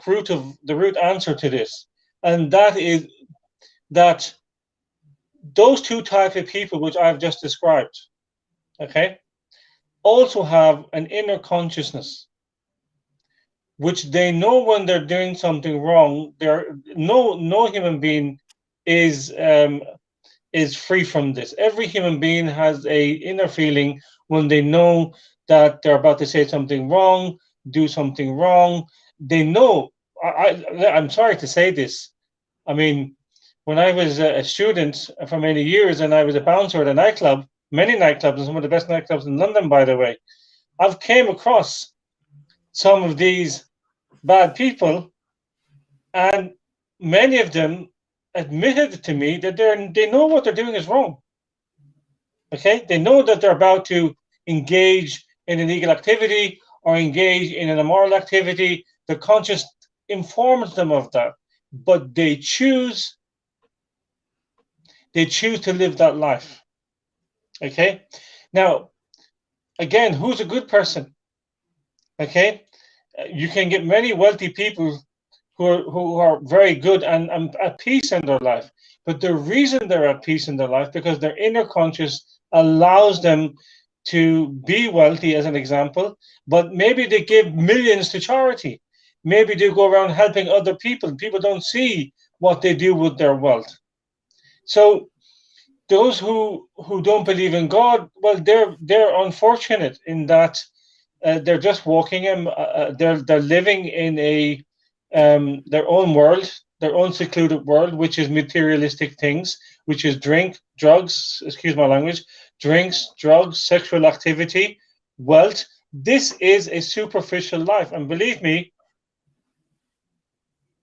root answer to this, and that is that those two types of people which I've just described, okay, also have an inner consciousness, which they know when they're doing something wrong. No human being is free from this. Every human being has a inner feeling when they know that they're about to say something wrong, do something wrong. They know. I'm sorry to say this. I mean, when I was a student for many years and I was a bouncer at a nightclub, many nightclubs, and some of the best nightclubs in London, by the way, I've came across some of these bad people, and many of them admitted to me that they know what they're doing is wrong. Okay, they know that they're about to engage in illegal activity or engage in an immoral activity. The conscience informs them of that, but they choose to live that life. Okay, now again, who's a good person? Okay, you can get many wealthy people who are very good and at peace in their life. But the reason they're at peace in their life because their inner conscious allows them to be wealthy, as an example. But maybe they give millions to charity. Maybe they go around helping other people. People don't see what they do with their wealth. So those who don't believe in God, well, they're unfortunate in that they're just walking in. They're living in their own world, their own secluded world, which is materialistic things, which is drugs. Excuse my language. Drinks, drugs, sexual activity, wealth. This is a superficial life, and believe me,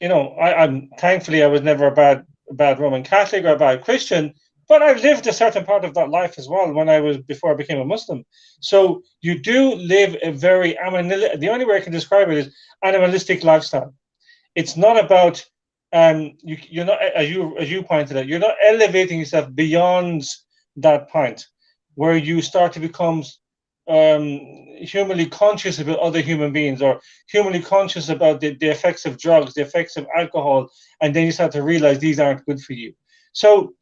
I'm thankfully I was never a bad Roman Catholic or a bad Christian, but I've lived a certain part of that life as well before I became a Muslim. So you do live a very the only way I can describe it is animalistic lifestyle. It's not about you're not, as you pointed out, you're not elevating yourself beyond that point where you start to become humanly conscious about other human beings, or humanly conscious about the effects of drugs, the effects of alcohol, and then you start to realize these aren't good for you. So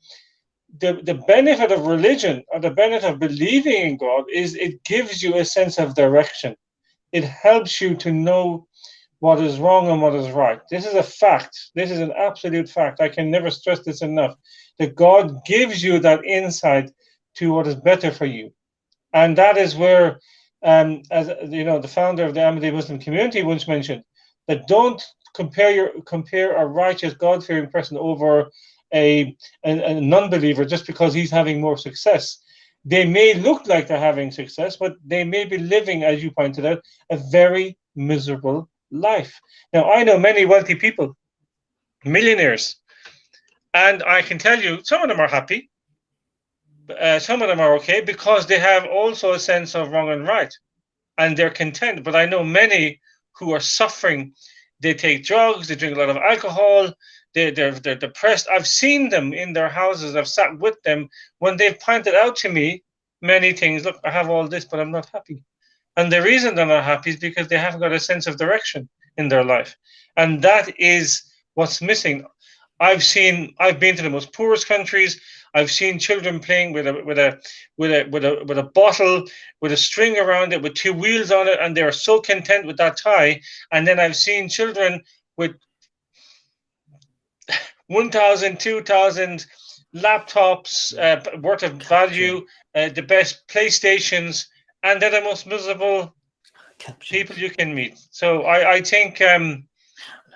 the benefit of religion, or the benefit of believing in God, is it gives you a sense of direction. It helps you to know what is wrong and what is right. This is a fact. This is an absolute fact. I can never stress this enough, that God gives you that insight to what is better for you. And that is where, as you know, the founder of the Ahmadiyya Muslim community once mentioned, that don't compare a righteous, God-fearing person over a non-believer just because he's having more success. They may look like they're having success, but they may be living, as you pointed out, a very miserable life. Now, I know many wealthy people, millionaires, and I can tell you some of them are happy. Some of them are okay because they have also a sense of wrong and right, and they're content. But I know many who are suffering. They take drugs, they drink a lot of alcohol, they're depressed. I've seen them in their houses. I've sat with them when they've pointed out to me many things. Look, I have all this, but I'm not happy. And the reason they're not happy is because they haven't got a sense of direction in their life. And that is what's missing. I've been to the most poorest countries. I've seen children playing with a bottle with a string around it with two wheels on it, and they're so content with that tie. And then I've seen children with 1,000, 2,000 laptops worth of value, the best PlayStations, and they're the most miserable people you can meet. So I think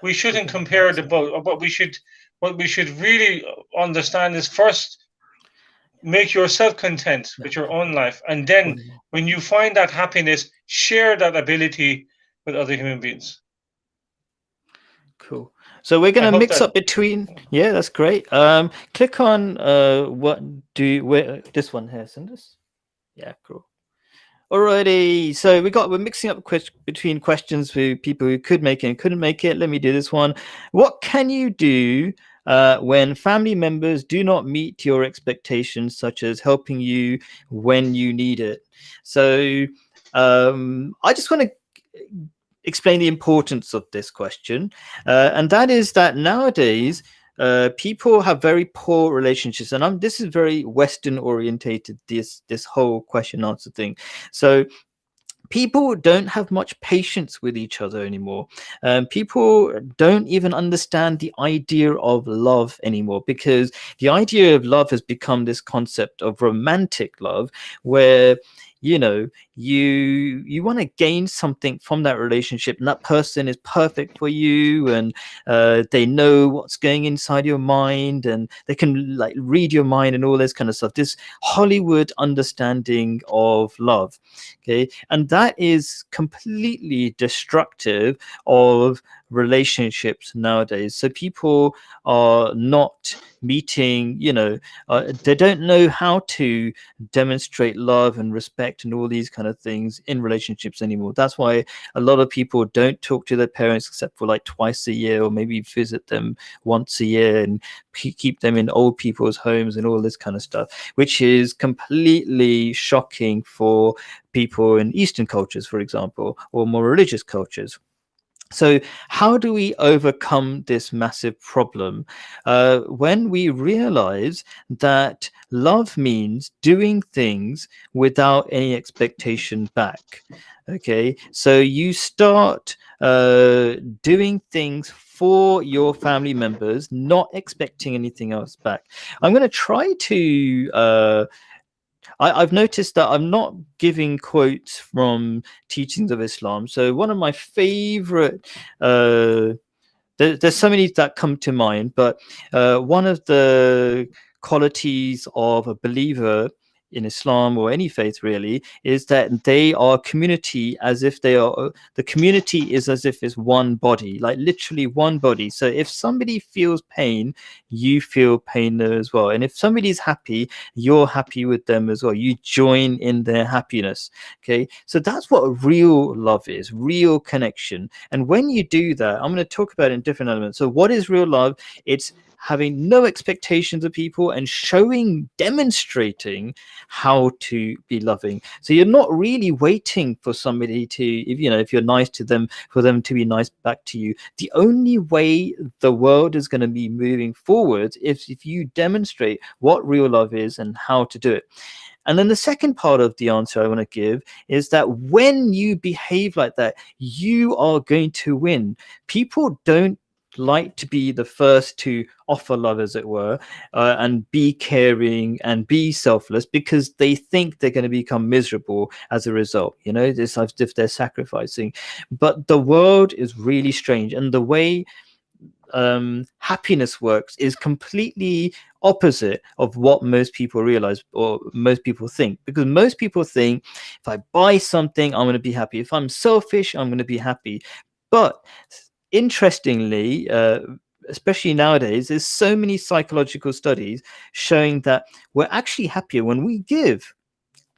we shouldn't compare the both. What we should really understand is, first, make yourself content with your own life, and then when you find that happiness, share that ability with other human beings. Cool. So we're going to mix up between. Yeah, that's great. Click on this one here, Sindus. Yeah, cool. Alrighty, so we're mixing up between questions for people who could make it and couldn't make it. Let me do this one. What can you do when family members do not meet your expectations, such as helping you when you need it? So I just want to explain the importance of this question, and that is that nowadays people have very poor relationships, and this is very Western orientated, this whole question answer thing. So people don't have much patience with each other anymore. People don't even understand the idea of love anymore, because the idea of love has become this concept of romantic love, where you want to gain something from that relationship, and that person is perfect for you, and they know what's going inside your mind, and they can like read your mind and all this kind of stuff, this Hollywood understanding of love. Okay, and that is completely destructive of relationships nowadays. So people are not meeting, they don't know how to demonstrate love and respect and all these kind of things in relationships anymore. That's why a lot of people don't talk to their parents except for like twice a year, or maybe visit them once a year, and keep them in old people's homes and all this kind of stuff, which is completely shocking for people in Eastern cultures, for example, or more religious cultures. So how do we overcome this massive problem? When we realize that love means doing things without any expectation back. Okay, so you start doing things for your family members, not expecting anything else back. I'm going to try to I've noticed that I'm not giving quotes from teachings of Islam. So one of my favorite, there's so many that come to mind, but one of the qualities of a believer in Islam, or any faith really, is that they are community, as if the community is as if it's one body, like literally one body. So if somebody feels pain, you feel pain there as well. And if somebody's happy, you're happy with them as well. You join in their happiness. Okay, so that's what real love is, real connection. And when you do that, I'm going to talk about it in different elements. So what is real love? It's having no expectations of people and demonstrating how to be loving. So you're not really waiting for somebody to, if you're nice to them, for them to be nice back to you. The only way the world is going to be moving forward is if you demonstrate what real love is and how to do it. And then the second part of the answer I want to give is that when you behave like that, you are going to win. People don't like to be the first to offer love, as it were, and be caring and be selfless, because they think they're going to become miserable as a result. It's as if they're sacrificing. But the world is really strange, and the way happiness works is completely opposite of what most people realize, or most people think. Because most people think, if I buy something, I'm going to be happy. If I'm selfish, I'm going to be happy. But interestingly, especially nowadays, there's so many psychological studies showing that we're actually happier when we give.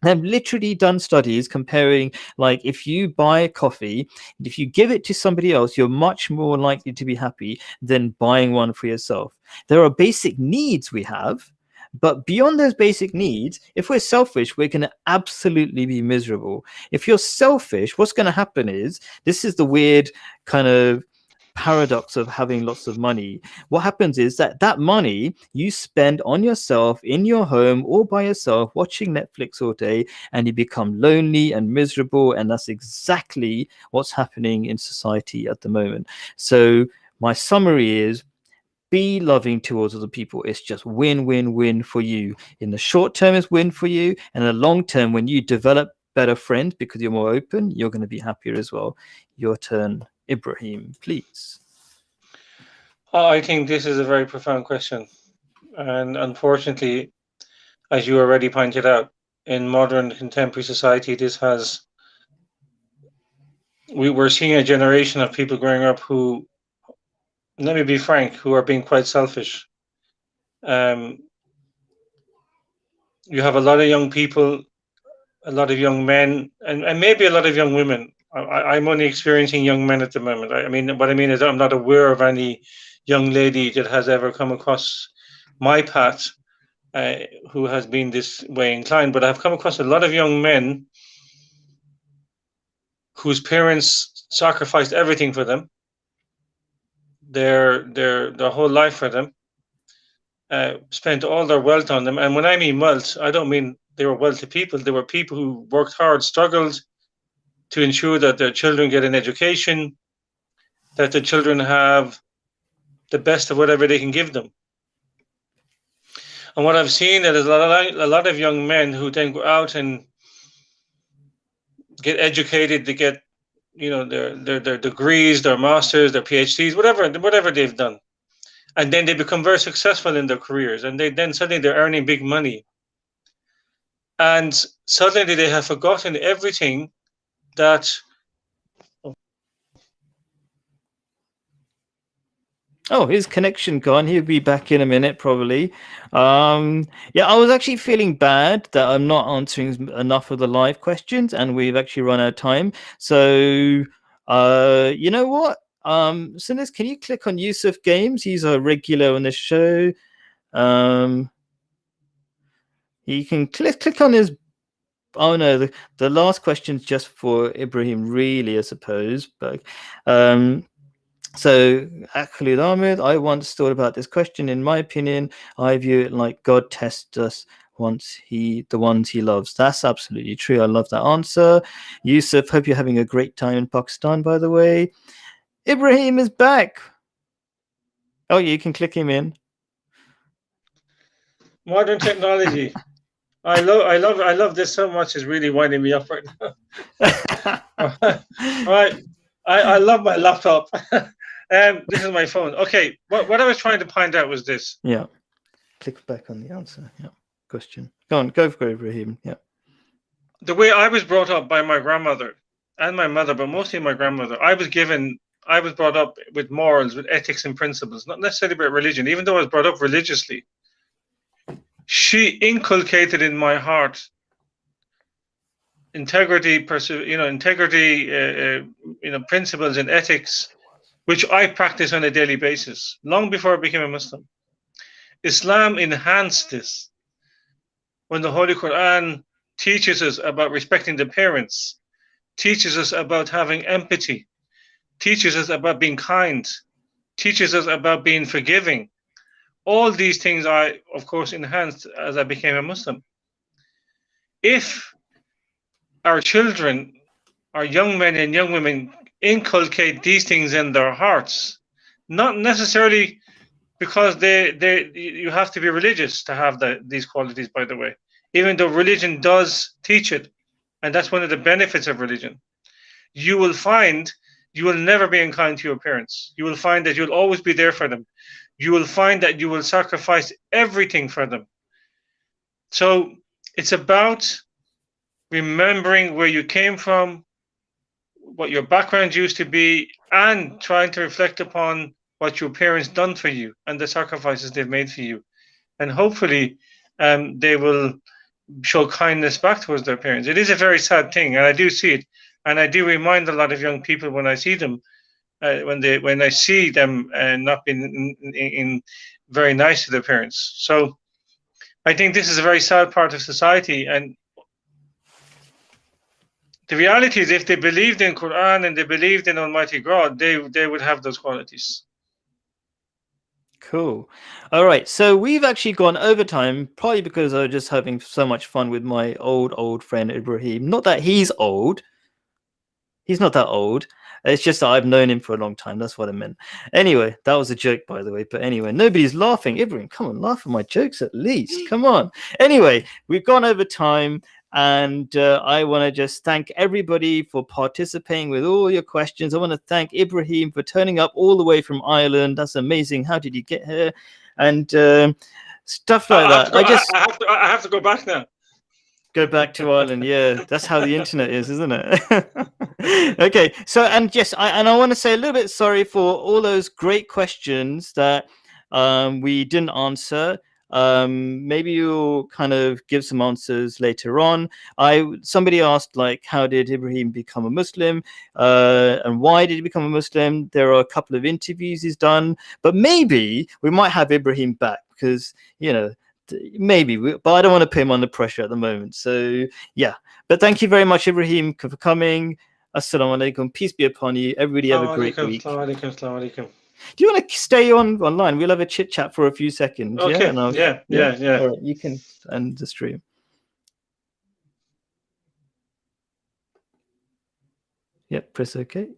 I've literally done studies comparing, like, if you buy coffee, if you give it to somebody else, you're much more likely to be happy than buying one for yourself. There are basic needs we have, but beyond those basic needs, if we're selfish, we're going to absolutely be miserable. If you're selfish, what's going to happen is, this is the weird kind of paradox of having lots of money. What happens is that money you spend on yourself in your home all by yourself watching Netflix all day, and you become lonely and miserable, and that's exactly what's happening in society at the moment. So my summary is, be loving towards other people. It's just win win win for you. In the short term, it's win for you, and in the long term, when you develop better friends because you're more open, you're going to be happier as well. Your turn, Ibrahim, please. I think this is a very profound question. And unfortunately, as you already pointed out, in modern contemporary society, we're seeing a generation of people growing up who, let me be frank, who are being quite selfish. You have a lot of young people, a lot of young men, and maybe a lot of young women. I'm only experiencing young men at the moment. I mean, what I mean is I'm not aware of any young lady that has ever come across my path who has been this way inclined, but I've come across a lot of young men whose parents sacrificed everything for them, their whole life for them, spent all their wealth on them. And when I mean wealth, I don't mean they were wealthy people. They were people who worked hard, struggled to ensure that their children get an education, that their children have the best of whatever they can give them. And what I've seen is a lot of young men who then go out and get educated, to get their degrees, their masters, their PhDs, whatever they've done, and then they become very successful in their careers, and then suddenly they're earning big money, and suddenly they have forgotten everything that. Oh, his connection gone. He'll be back in a minute, probably. Yeah, I was actually feeling bad that I'm not answering enough of the live questions, and we've actually run out of time. So, you know what? Sinas, can you click on Yusuf Games? He's a regular on the show. You can click on his. Oh no, the last question's just for Ibrahim, really, I suppose. But so, Khalid Ahmed, I once thought about this question. In my opinion, I view it like God tests us the ones he loves. That's absolutely true. I love that answer. Yusuf, hope you're having a great time in Pakistan, by the way. Ibrahim is back. Oh, you can click him in. Modern technology. I love this so much. It's really winding me up right now. All right. I love my laptop. This is my phone. Okay. What I was trying to find out was this. Yeah. Click back on the answer. Yeah. Question. Go on. Go for Ibrahim. Yeah. The way I was brought up by my grandmother and my mother, but mostly my grandmother, I was brought up with morals, with ethics and principles, not necessarily about religion, even though I was brought up religiously. She inculcated in my heart integrity, principles and ethics, which I practice on a daily basis, long before I became a Muslim. Islam enhanced this when the Holy Quran teaches us about respecting the parents, teaches us about having empathy, teaches us about being kind, teaches us about being forgiving. All these things I, of course, enhanced as I became a Muslim. If our children, our young men and young women inculcate these things in their hearts, not necessarily because you have to be religious to have these qualities, by the way, even though religion does teach it, and that's one of the benefits of religion. You will find you will never be unkind to your parents. You will find that you'll always be there for them. You will find that you will sacrifice everything for them. So it's about remembering where you came from, what your background used to be, and trying to reflect upon what your parents done for you and the sacrifices they've made for you. And hopefully they will show kindness back towards their parents. It is a very sad thing, and I do see it, and I do remind a lot of young people when I see them, when I see them not being in very nice to their parents. So I think this is a very sad part of society, and the reality is, if they believed in Quran and they believed in Almighty God, they would have those qualities. Cool. All right. So we've actually gone overtime, probably because I was just having so much fun with my old friend Ibrahim. Not that he's old. He's not that old. It's just that I've known him for a long time. That's what I meant. Anyway, that was a joke, by the way. But anyway, nobody's laughing. Ibrahim, come on, laugh at my jokes at least. Come on. Anyway, we've gone over time. And I want to just thank everybody for participating with all your questions. I want to thank Ibrahim for turning up all the way from Ireland. That's amazing. How did you get here? And stuff like that. I have to go back now. Go back to Ireland. Yeah, that's how the internet is, isn't it? Okay. So, and yes, I want to say a little bit sorry for all those great questions that we didn't answer. Maybe you'll kind of give some answers later on. Somebody asked, like, how did Ibrahim become a Muslim, and why did he become a Muslim? There are a couple of interviews he's done, but maybe we might have Ibrahim back because, you know, maybe, but I don't want to put him under pressure at the moment. So yeah, but thank you very much, Ibrahim, for coming. Assalamu alaikum. Peace be upon you. Everybody have a great week. Do you want to stay online? We'll have a chit chat for a few seconds. Okay. Yeah. All right, you can end the stream. Yep, press OK.